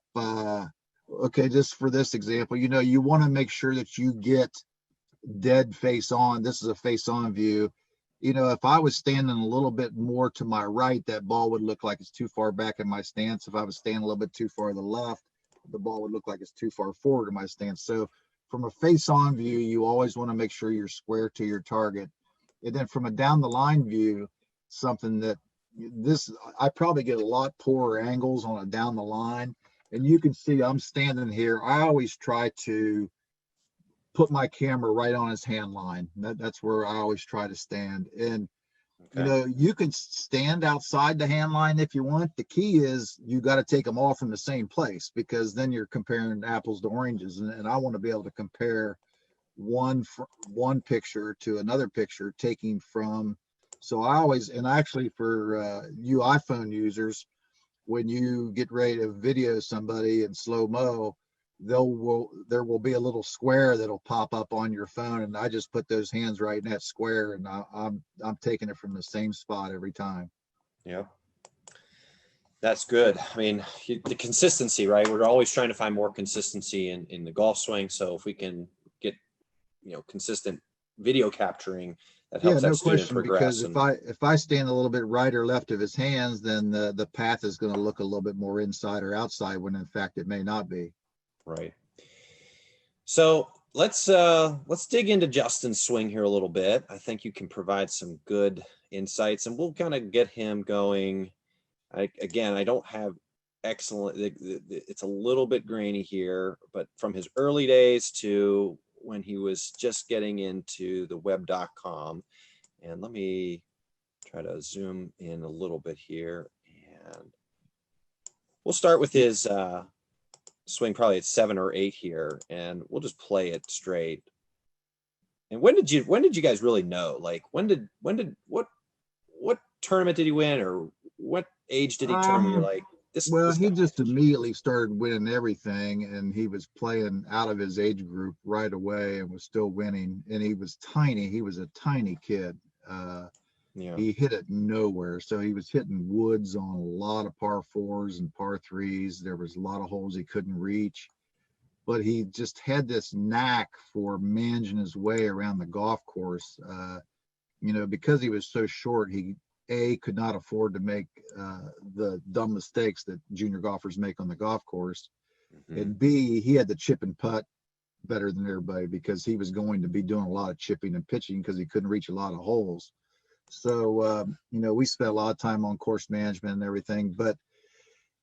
okay, just for this example, you want to make sure that you get dead face on. This is a face on view. If I was standing a little bit more to my right, that ball would look like it's too far back in my stance. If I was standing a little bit too far to the left, the ball would look like it's too far forward in my stance. So from a face on view, you always want to make sure you're square to your target. And then from a down the line view, something that I probably get a lot poorer angles on a down the line. And you can see I'm standing here. I always try to put my camera right on his hand line. That's where I always try to stand. And you can stand outside the hand line if you want. The key is you got to take them all from the same place, because then you're comparing apples to oranges. And I want to be able to compare one picture to another picture taking from. So I always, and actually for you iPhone users, when you get ready to video somebody in slow-mo, there will be a little square that'll pop up on your phone, and I just put those hands right in that square, and I'm taking it from the same spot every time. Yeah, that's good. I mean, the consistency, right? We're always trying to find more consistency in the golf swing. So if we can get consistent video capturing, that helps that student progress. Because if I stand a little bit right or left of his hands, then the path is going to look a little bit more inside or outside, when in fact it may not be. Right. So let's dig into Justin's swing here a little bit. I think you can provide some good insights, and we'll kind of get him going. I don't have excellent. It's a little bit grainy here, but from his early days to when he was just getting into the web.com, and let me try to zoom in a little bit here, and we'll start with his swing probably at 7 or 8 here, and we'll just play it straight. And when did you guys really know? Like what tournament did he win, or what age did he turn when you're like this? Well, this he guy just immediately started winning everything, and he was playing out of his age group right away and was still winning. And he was tiny. He was a tiny kid. Yeah. He hit it nowhere. So he was hitting woods on a lot of par fours and par threes. There was a lot of holes he couldn't reach, but he just had this knack for managing his way around the golf course. Because he was so short, he could not afford to make the dumb mistakes that junior golfers make on the golf course. Mm-hmm. And B, he had the chip and putt better than everybody because he was going to be doing a lot of chipping and pitching because he couldn't reach a lot of holes. So, we spent a lot of time on course management and everything, but,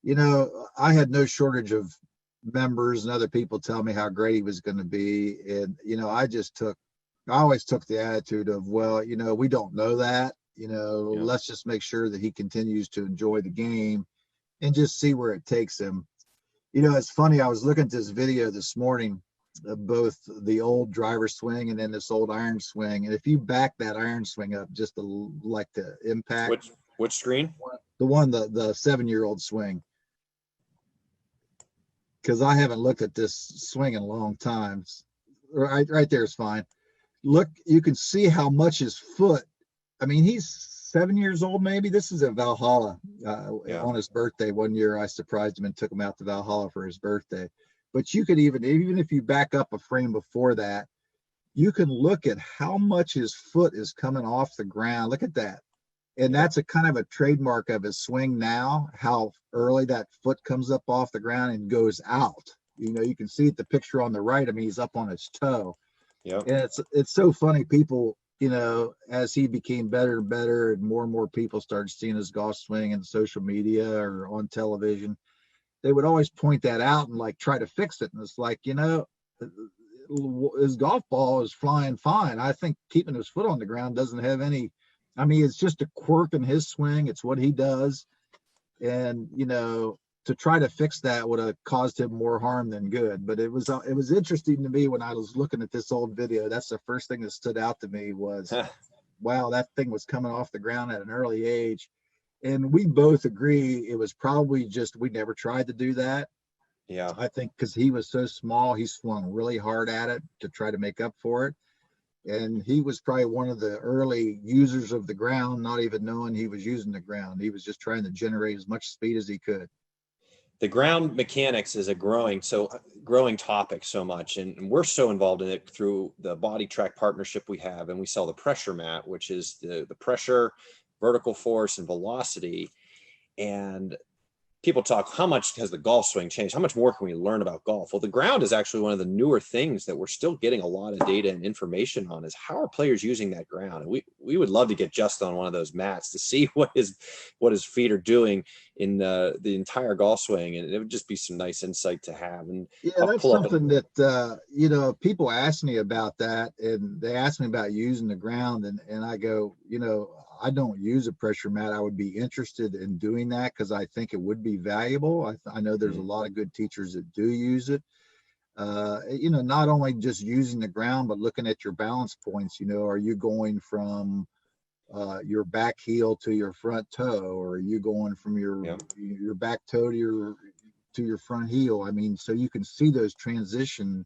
I had no shortage of members and other people tell me how great he was going to be. And, I always took the attitude of, well, we don't know that, let's just make sure that he continues to enjoy the game and just see where it takes him. It's funny. I was looking at this video this morning, both the old driver swing and then this old iron swing. And if you back that iron swing up just to like the impact. Which screen? The 7-year-old swing. Because I haven't looked at this swing in a long time. Right there is fine. Look, you can see how much his foot, I mean, he's 7 years old, maybe. This is at Valhalla on his birthday. One year I surprised him and took him out to Valhalla for his birthday. But you could even if you back up a frame before that, you can look at how much his foot is coming off the ground. Look at that. And that's a kind of a trademark of his swing now, how early that foot comes up off the ground and goes out. You can see the picture on the right. I mean, he's up on his toe. Yeah. And it's so funny. People, as he became better and better and more people started seeing his golf swing in social media or on television, they would always point that out and like try to fix it. And it's like, his golf ball is flying fine. I think keeping his foot on the ground doesn't have any, it's just a quirk in his swing. It's what he does. And, to try to fix that would have caused him more harm than good. But it was interesting to me when I was looking at this old video. That's the first thing that stood out to me was, wow, that thing was coming off the ground at an early age. And we both agree it was probably just we never tried to do that. Yeah. I think because he was so small, he swung really hard at it to try to make up for it. And he was probably one of the early users of the ground, not even knowing he was using the ground. He was just trying to generate as much speed as he could. The ground mechanics is a growing topic so much, and we're so involved in it through the Body Track partnership we have, and we sell the pressure mat, which is the pressure, vertical force, and velocity. And people talk, how much has the golf swing changed? How much more can we learn about golf? Well, the ground is actually one of the newer things that we're still getting a lot of data and information on is how are players using that ground? And we would love to get Justin on one of those mats to see what his feet are doing in the entire golf swing. And it would just be some nice insight to have. And that's something that, people ask me about that, and they ask me about using the ground. And I go, I don't use a pressure mat. I would be interested in doing that because I think it would be valuable. I know there's a lot of good teachers that do use it. Not only just using the ground, but looking at your balance points. Are you going from your back heel to your front toe, or are you going from your back toe to your front heel? So you can see those transition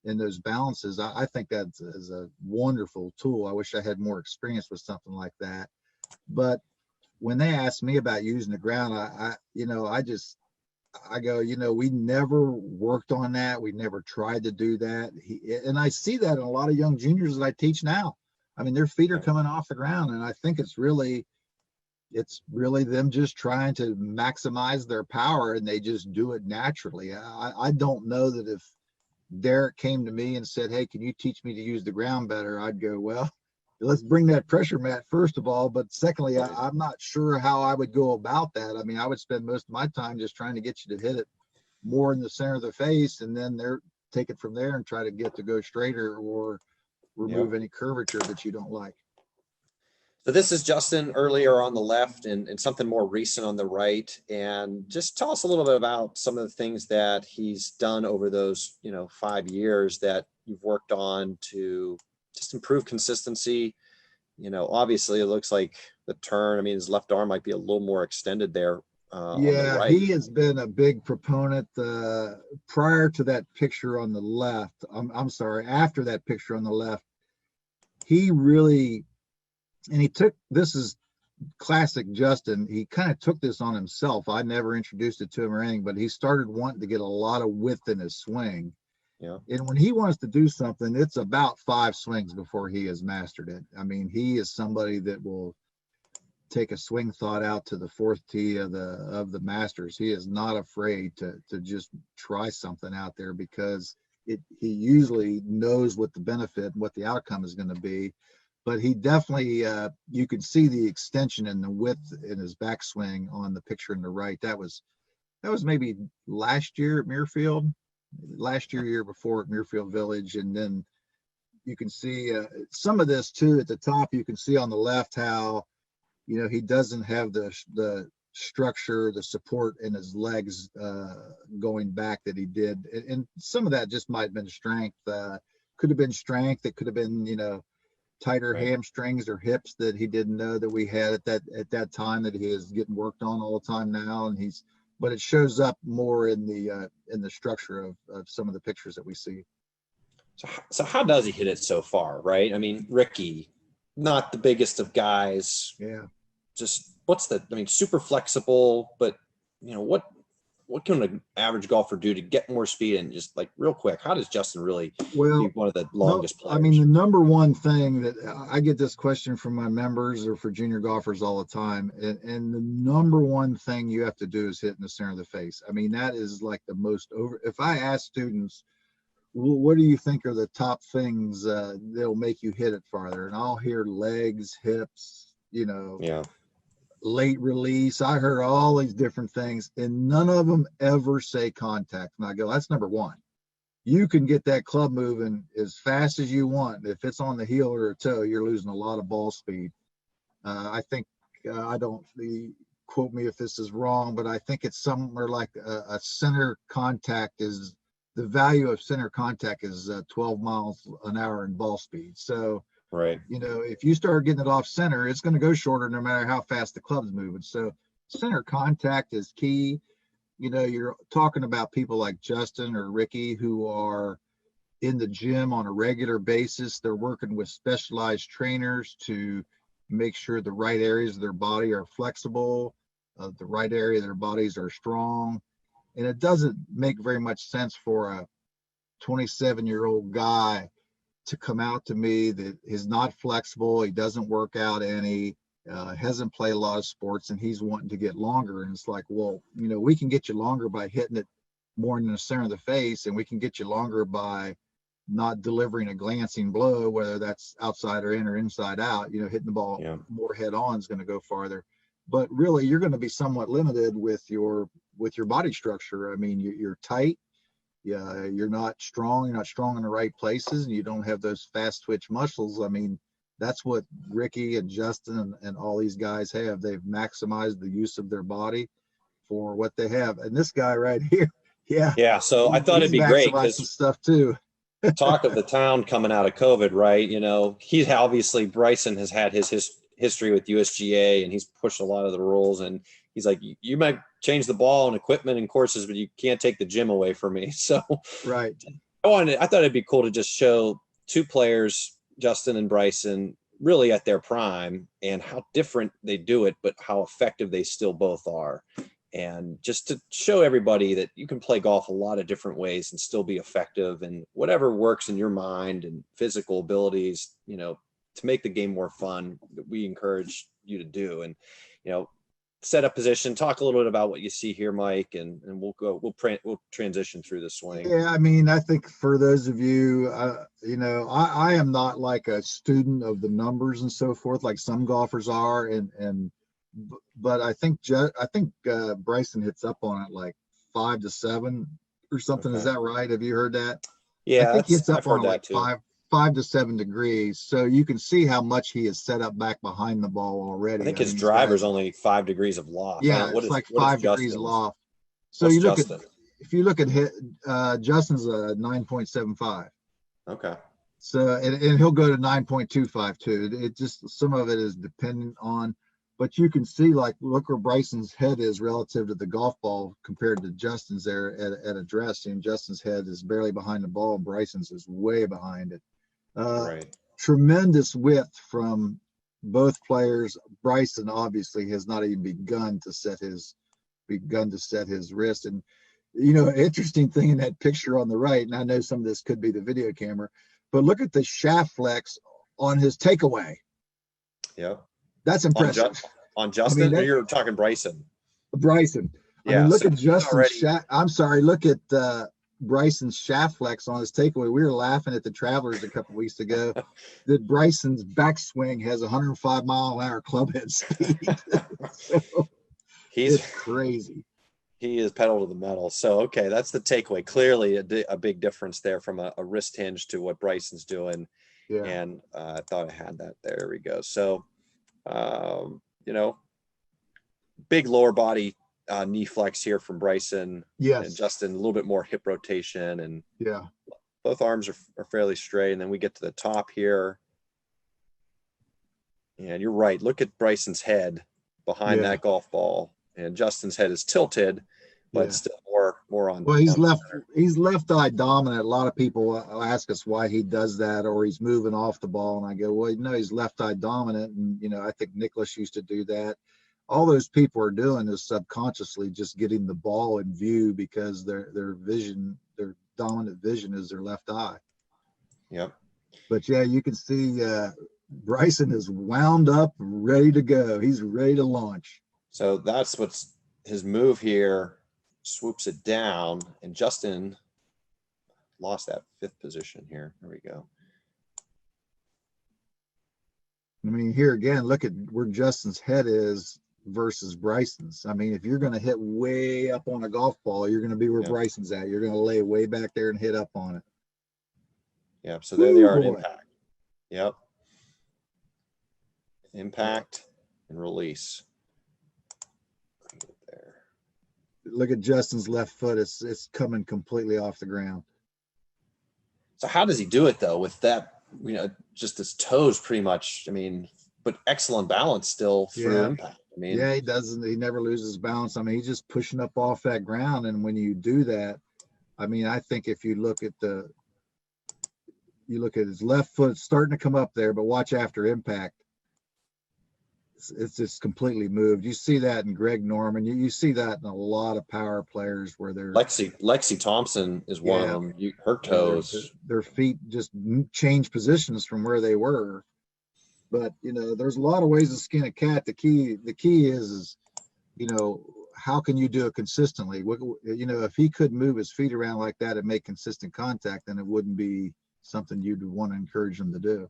in those balances. I think that is a wonderful tool. I wish I had more experience with something like that. But when they ask me about using the ground, I go, we never worked on that. We never tried to do that. And I see that in a lot of young juniors that I teach now. Their feet are coming off the ground, and I think it's really them just trying to maximize their power, and they just do it naturally. I don't know that Derek came to me and said, hey, can you teach me to use the ground better? I'd go, well, let's bring that pressure mat first of all. But secondly, I'm not sure how I would go about that. I mean, I would spend most of my time just trying to get you to hit it more in the center of the face, and then take it from there and try to get to go straighter or remove any curvature that you don't like. So this is Justin earlier on the left and something more recent on the right. And just tell us a little bit about some of the things that he's done over those, 5 years that you've worked on to just improve consistency. Obviously it looks like the turn, I mean, his left arm might be a little more extended there on the right. He has been a big proponent prior to that picture on the left. I'm sorry, after that picture on the left, he really, and this is classic Justin. He kind of took this on himself. I never introduced it to him or anything, but he started wanting to get a lot of width in his swing. Yeah. And when he wants to do something, it's about 5 swings before he has mastered it. I mean, he is somebody that will take a swing thought out to the 4th tee of the Masters. He is not afraid to just try something out there because he usually knows what the benefit and what the outcome is going to be. But he definitely, you could see the extension and the width in his backswing on the picture on the right. That was maybe last year at Muirfield, year before at Muirfield Village. And then you can see some of this too at the top. You can see on the left how, he doesn't have the structure, the support in his legs going back that he did. And some of that just might have been strength. Could have been strength. It could have been, tighter hamstrings or hips that he didn't know that we had at that time, that he is getting worked on all the time now. But it shows up more in the structure of some of the pictures that we see. So how does he hit it so far? Right. I mean, Ricky, not the biggest of guys. Yeah. Just super flexible, but what can an average golfer do to get more speed? And just like real quick, how does Justin really be one of the longest players? I mean, the number one thing that I get this question from my members or for junior golfers all the time. And the number one thing you have to do is hit in the center of the face. I mean, that is like the most if I ask students, what do you think are the top things that'll make you hit it farther? And I'll hear legs, hips, late release. I heard all these different things, and none of them ever say contact. And I go, that's number one. You can get that club moving as fast as you want. If it's on the heel or a toe, you're losing a lot of ball speed. I think, quote me if this is wrong, but I think it's somewhere like a center contact is, the value of center contact is 12 miles an hour in ball speed. So, right. If you start getting it off center, it's going to go shorter no matter how fast the club's moving. So center contact is key. You're talking about people like Justin or Ricky who are in the gym on a regular basis. They're working with specialized trainers to make sure the right areas of their body are flexible, the right area of their bodies are strong. And it doesn't make very much sense for a 27-year-old guy to come out to me that is not flexible. He doesn't work out any, hasn't played a lot of sports, and he's wanting to get longer. And it's like, well, we can get you longer by hitting it more in the center of the face, and we can get you longer by not delivering a glancing blow, whether that's outside or in or inside out. Hitting the ball more head on is going to go farther. But really, you're going to be somewhat limited with your body structure. I mean, you're tight. Yeah, you're not strong in the right places, and you don't have those fast twitch muscles. I mean, that's what Ricky and Justin and all these guys have. They've maximized the use of their body for what they have. And this guy right here, yeah. So I thought it'd be great because stuff too. Talk of the town coming out of COVID, right? He's obviously, Bryson has had his history with USGA, and he's pushed a lot of the rules, and he's like, you might change the ball and equipment and courses, but you can't take the gym away from me. So right. I thought it'd be cool to just show two players, Justin and Bryson, really at their prime and how different they do it, but how effective they still both are. And just to show everybody that you can play golf a lot of different ways and still be effective, and whatever works in your mind and physical abilities, to make the game more fun, that we encourage you to do. And, setup position. Talk a little bit about what you see here, Mike, and we'll transition through the swing. Yeah, I mean, I think for those of you, I am not like a student of the numbers and so forth, like some golfers are, but I think Bryson hits up on it like 5 to 7 or something. Okay. Is that right? Have you heard that? I Yeah, think he hits up I've on heard it like that too. 5 to 7 degrees. So you can see how much he is set up back behind the ball already. I think his driver's only 5 degrees of loft. Yeah, it's like 5 degrees loft. So What's you look Justin? if you look at Justin's a 9.75. Okay. So and he'll go to 9.25 too. It just, some of it is dependent on, but you can see, like, look where Bryson's head is relative to the golf ball compared to Justin's there at address. And Justin's head is barely behind the ball, and Bryson's is way behind it. Right. Tremendous width from both players. Bryson obviously has not even begun to set his wrist. And interesting thing in that picture on the right, and I know some of this could be the video camera, but look at the shaft flex on his takeaway. Yeah. That's impressive. On Justin, or you're talking Bryson? Bryson. Yeah. I mean, look at Justin's shaft. I'm sorry. Look at Bryson's shaft flex on his takeaway. We were laughing at the Travelers a couple weeks ago that Bryson's backswing has 105-mile-an-hour clubhead speed. So it's crazy. He is pedal to the metal. So, okay, that's the takeaway. Clearly a big difference there from a wrist hinge to what Bryson's doing. Yeah. And I thought I had that. There we go. So, big lower body knee flex here from Bryson. Yes. And Justin, a little bit more hip rotation, and yeah, both arms are fairly straight. And then we get to the top here. And you're right. Look at Bryson's head behind that golf ball. And Justin's head is tilted, but still more on. Well, he's left eye dominant. A lot of people ask us why he does that, or he's moving off the ball, and I go, well, no, he's left eye dominant, and I think Nicklaus used to do that. All those people are doing is subconsciously just getting the ball in view because their dominant vision is their left eye. Yep. But yeah, you can see Bryson is wound up, ready to go. He's ready to launch. So that's what's his move here, swoops it down, and Justin lost that 5th position here. There we go. I mean, here again, look at where Justin's head is versus Bryson's. I mean, if you're going to hit way up on a golf ball, you're going to be where Bryson's at. You're going to lay way back there and hit up on it. Yep. So there they are at impact. Yep. Impact and release. Look at Justin's left foot. It's coming completely off the ground. So how does he do it though with that, just his toes pretty much, I mean, but excellent balance still through impact. I mean, he never loses balance. I mean, he's just pushing up off that ground. And when you do that, I mean, I think if you look at his left foot starting to come up there, but watch after impact. It's just completely moved. You see that in Greg Norman. You see that in a lot of power players where they're Lexi Thompson is one of them. Her toes, their feet just change positions from where they were. But there's a lot of ways to skin a cat. The key is how can you do it consistently? If he could move his feet around like that and make consistent contact, then it wouldn't be something you'd want to encourage him to do.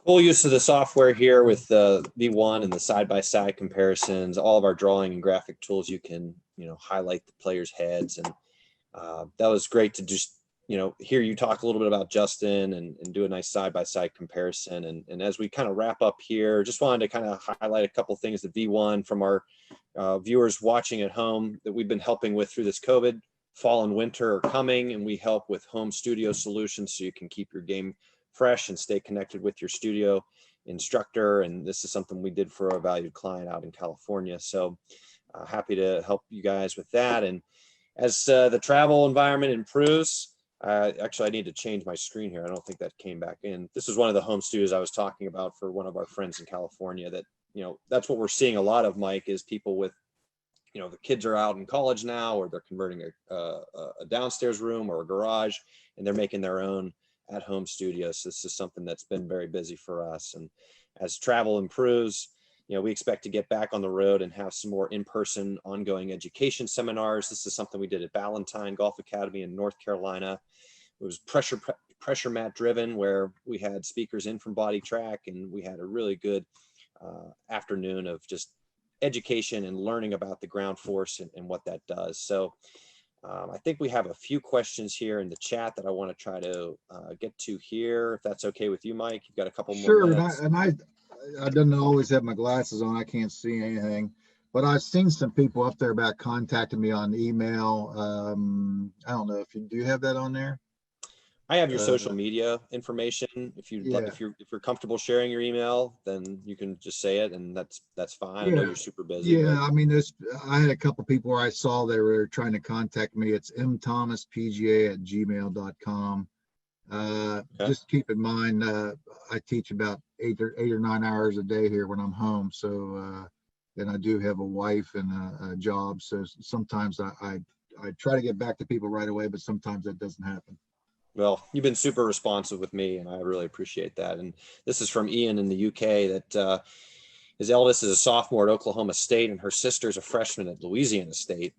Full use of the software here with the V1 and the side-by-side comparisons. All of our drawing and graphic tools, you can, highlight the players' heads. And that was great to just, hear you talk a little bit about Justin and do a nice side-by-side comparison. And as we kind of wrap up here, just wanted to kind of highlight a couple things, the V1 from our viewers watching at home that we've been helping with through this COVID. Fall and winter are coming, and we help with home studio solutions so you can keep your game fresh and stay connected with your studio instructor. And this is something we did for a valued client out in California. So happy to help you guys with that. And as the travel environment improves, actually I need to change my screen here. I don't think that came back in. This is one of the home studios I was talking about for one of our friends in California that, that's what we're seeing a lot of, Mike, is people with, the kids are out in college now, or they're converting a downstairs room or a garage, and they're making their own at-home studios. So this is something that's been very busy for us. And as travel improves, we expect to get back on the road and have some more in-person ongoing education seminars. This is something we did at Ballantyne Golf Academy in North Carolina. It was pressure mat driven, where we had speakers in from Body Track, and we had a really good afternoon of just education and learning about the ground force and what that does. So I think we have a few questions here in the chat that I want to try to get to here, if that's okay with you, Mike. You've got a couple more minutes. Sure, and I didn't always have my glasses on. I can't see anything, but I've seen some people up there about contacting me on email. I don't know if do you have that on there? I have your social media information. If you're comfortable sharing your email, then you can just say it, and that's fine. Yeah. I know you're super busy. Yeah, I mean, I had a couple people where I saw they were trying to contact me. It's mthomaspga@gmail.com. Okay. Just keep in mind, I teach about 8 or 9 hours a day here when I'm home. So, and I do have a wife and a job. So sometimes I try to get back to people right away, but sometimes that doesn't happen. Well, you've been super responsive with me, and I really appreciate that. And this is from Ian in the UK, that his eldest is a sophomore at Oklahoma State, and her sister is a freshman at Louisiana State.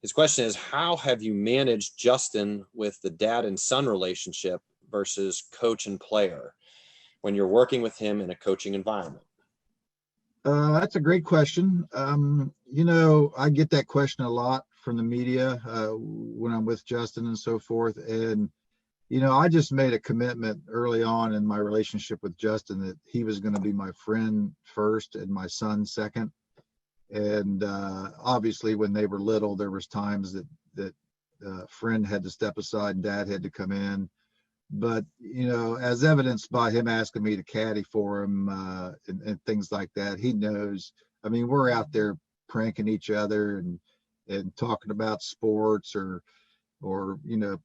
His question is, how have you managed Justin with the dad and son relationship versus coach and player when you're working with him in a coaching environment? That's a great question. I get that question a lot from the media when I'm with Justin and so forth. And I just made a commitment early on in my relationship with Justin that he was going to be my friend first and my son second. And obviously, when they were little, there was times that friend had to step aside and dad had to come in. But as evidenced by him asking me to caddy for him and things like that, he knows. I mean, we're out there pranking each other and talking about sports or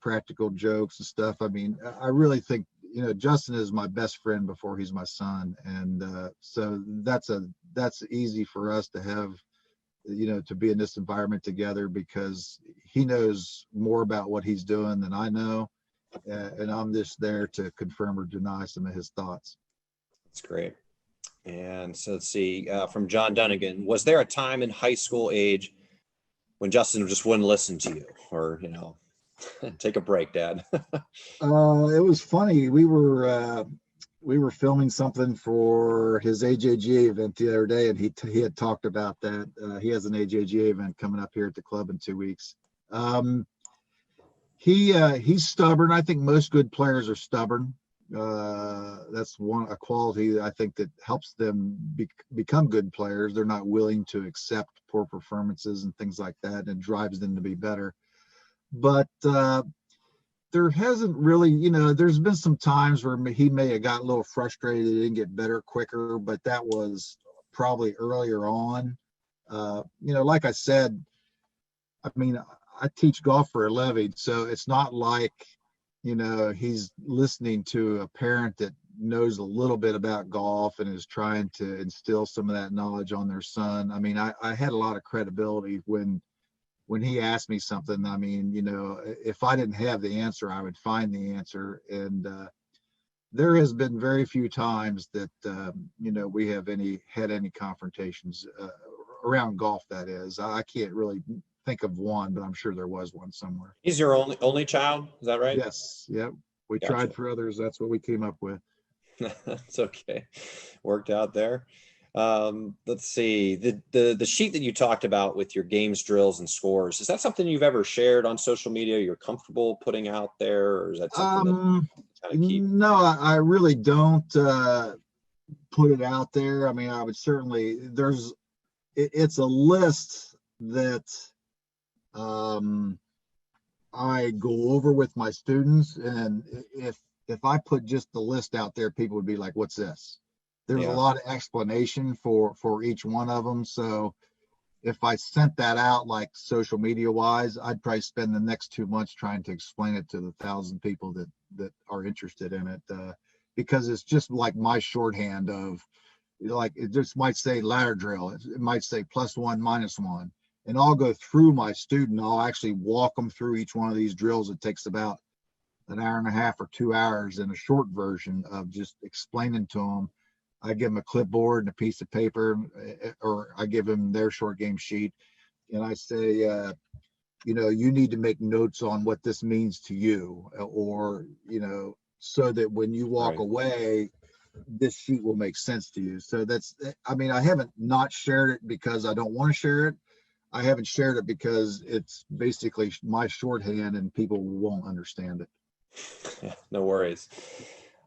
practical jokes and stuff. I mean, I really think, Justin is my best friend before he's my son. And so that's easy for us to have, to be in this environment together, because he knows more about what he's doing than I know. And I'm just there to confirm or deny some of his thoughts. That's great. And so let's see, from John Dunnigan, was there a time in high school age when Justin just wouldn't listen to you, or, take a break, Dad? It was funny. We were filming something for his AJGA event the other day, and he had talked about that. He has an AJGA event coming up here at the club in 2 weeks. He's stubborn. I think most good players are stubborn. That's a quality I think that helps them become good players. They're not willing to accept poor performances and things like that, and it drives them to be better. But there hasn't really, there's been some times where he may have got a little frustrated, he didn't get better quicker, but that was probably earlier on. Like I said, I mean, I teach golf for a living, so it's not like, he's listening to a parent that knows a little bit about golf and is trying to instill some of that knowledge on their son. I mean, I had a lot of credibility when he asked me something. I mean, if I didn't have the answer, I would find the answer. And there has been very few times that, we have had any confrontations around golf, that is. I can't really think of one, but I'm sure there was one somewhere. He's your only child, is that right? Yes. Yep. We tried for others. That's what we came up with. That's okay. Worked out there. Let's see, the sheet that you talked about with your games, drills, and scores, is that something you've ever shared on social media, you're comfortable putting out there, or is that something that kind of keep? No, I really don't put it out there. I mean, I would certainly, it's a list that I go over with my students, and if I put just the list out there, people would be like, what's this? There's a lot of explanation for each one of them. So if I sent that out like social media wise, I'd probably spend the next 2 months trying to explain it to the 1,000 people that are interested in it, because it's just like my shorthand of, like, it just might say ladder drill. It might say +1, -1. And I'll go through my student. I'll actually walk them through each one of these drills. It takes about an hour and a half or 2 hours in a short version of just explaining to them I give them a clipboard and a piece of paper, or I give them their short game sheet, and I say, you need to make notes on what this means to you, or, so that when you walk away, this sheet will make sense to you. So I haven't not shared it because I don't want to share it. I haven't shared it because it's basically my shorthand and people won't understand it. Yeah, no worries.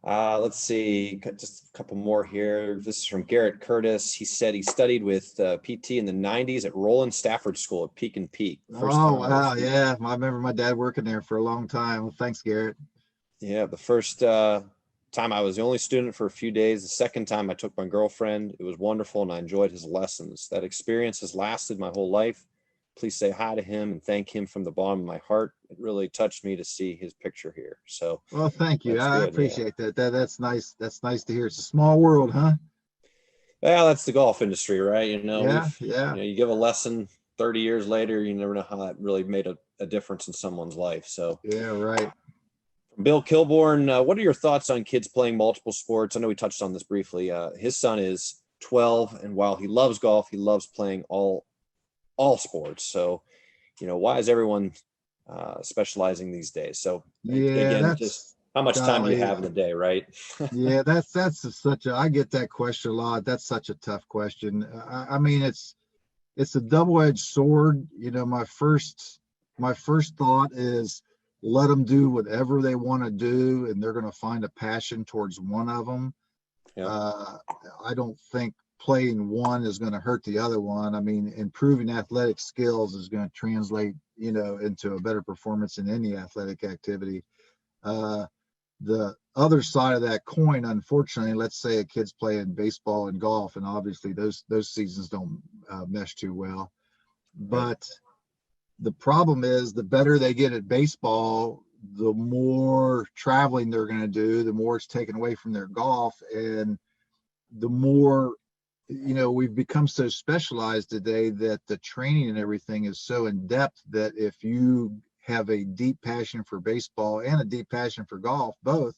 Let's see, just a couple more here. This is from Garrett Curtis. He said he studied with PT in the 90s at Roland Stafford School at Peak and Peak. Wow. Yeah. I remember my dad working there for a long time. Well, thanks, Garrett. Yeah. The first time I was the only student for a few days. The second time I took my girlfriend. It was wonderful and I enjoyed his lessons. That experience has lasted my whole life. Please say hi to him and thank him from the bottom of my heart. It really touched me to see his picture here. So, well, thank you. I appreciate that. That's nice. That's nice to hear. It's a small world, huh? Yeah, that's the golf industry, right? Yeah. You give a lesson 30 years later, you never know how that really made a difference in someone's life. So, yeah, right. Bill Kilborn, what are your thoughts on kids playing multiple sports? I know we touched on this briefly. His son is 12, and while he loves golf, he loves playing all sports. So, why is everyone specializing these days? So again, just how much time do you have in the day, right? Yeah, I get that question a lot. That's such a tough question. I mean, it's a double-edged sword. My first thought is let them do whatever they want to do, and they're going to find a passion towards one of them. Yeah. I don't think playing one is going to hurt the other one. I mean, improving athletic skills is going to translate, into a better performance in any athletic activity. The other side of that coin, unfortunately, let's say a kid's playing baseball and golf, and obviously those seasons don't mesh too well. But the problem is, the better they get at baseball, the more traveling they're going to do, the more it's taken away from their golf, and the more, we've become so specialized today that the training and everything is so in depth that if you have a deep passion for baseball and a deep passion for golf, both,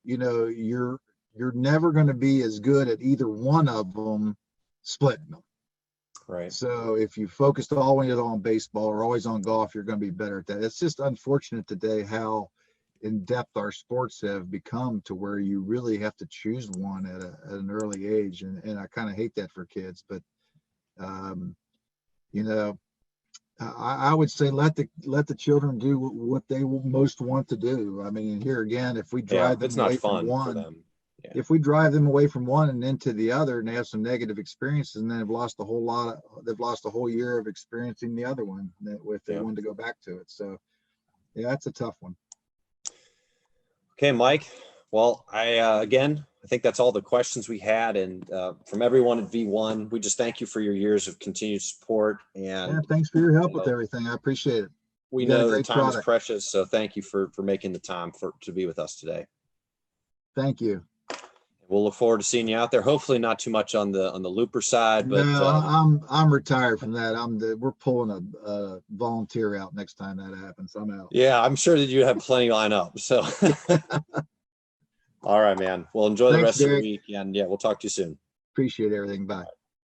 you're never going to be as good at either one of them splitting them. Right. So if you focused always on baseball or always on golf, you're going to be better at that. It's just unfortunate today how in depth our sports have become, to where you really have to choose one at an early age. And I kind of hate that for kids, but, I would say let the children do what they most want to do. I mean, here again, if we drive them away from one, if we drive them away from one and into the other, and they have some negative experiences, and then they've lost a whole year of experiencing the other one if they wanted to go back to it. So, yeah, that's a tough one. Okay, Mike. Well, I think that's all the questions we had, and from everyone at V1, we just thank you for your years of continued support. And thanks for your help with everything. I appreciate it. We know the time is precious, so thank you for making the time to be with us today. Thank you. We'll look forward to seeing you out there. Hopefully, not too much on the looper side, but no, I'm retired from that. We're pulling a volunteer out next time that happens. I'm out. Yeah, I'm sure that you have plenty lined up. So, all right, man. Well, enjoy the rest of your week, and we'll talk to you soon. Appreciate everything. Bye.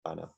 Bye now.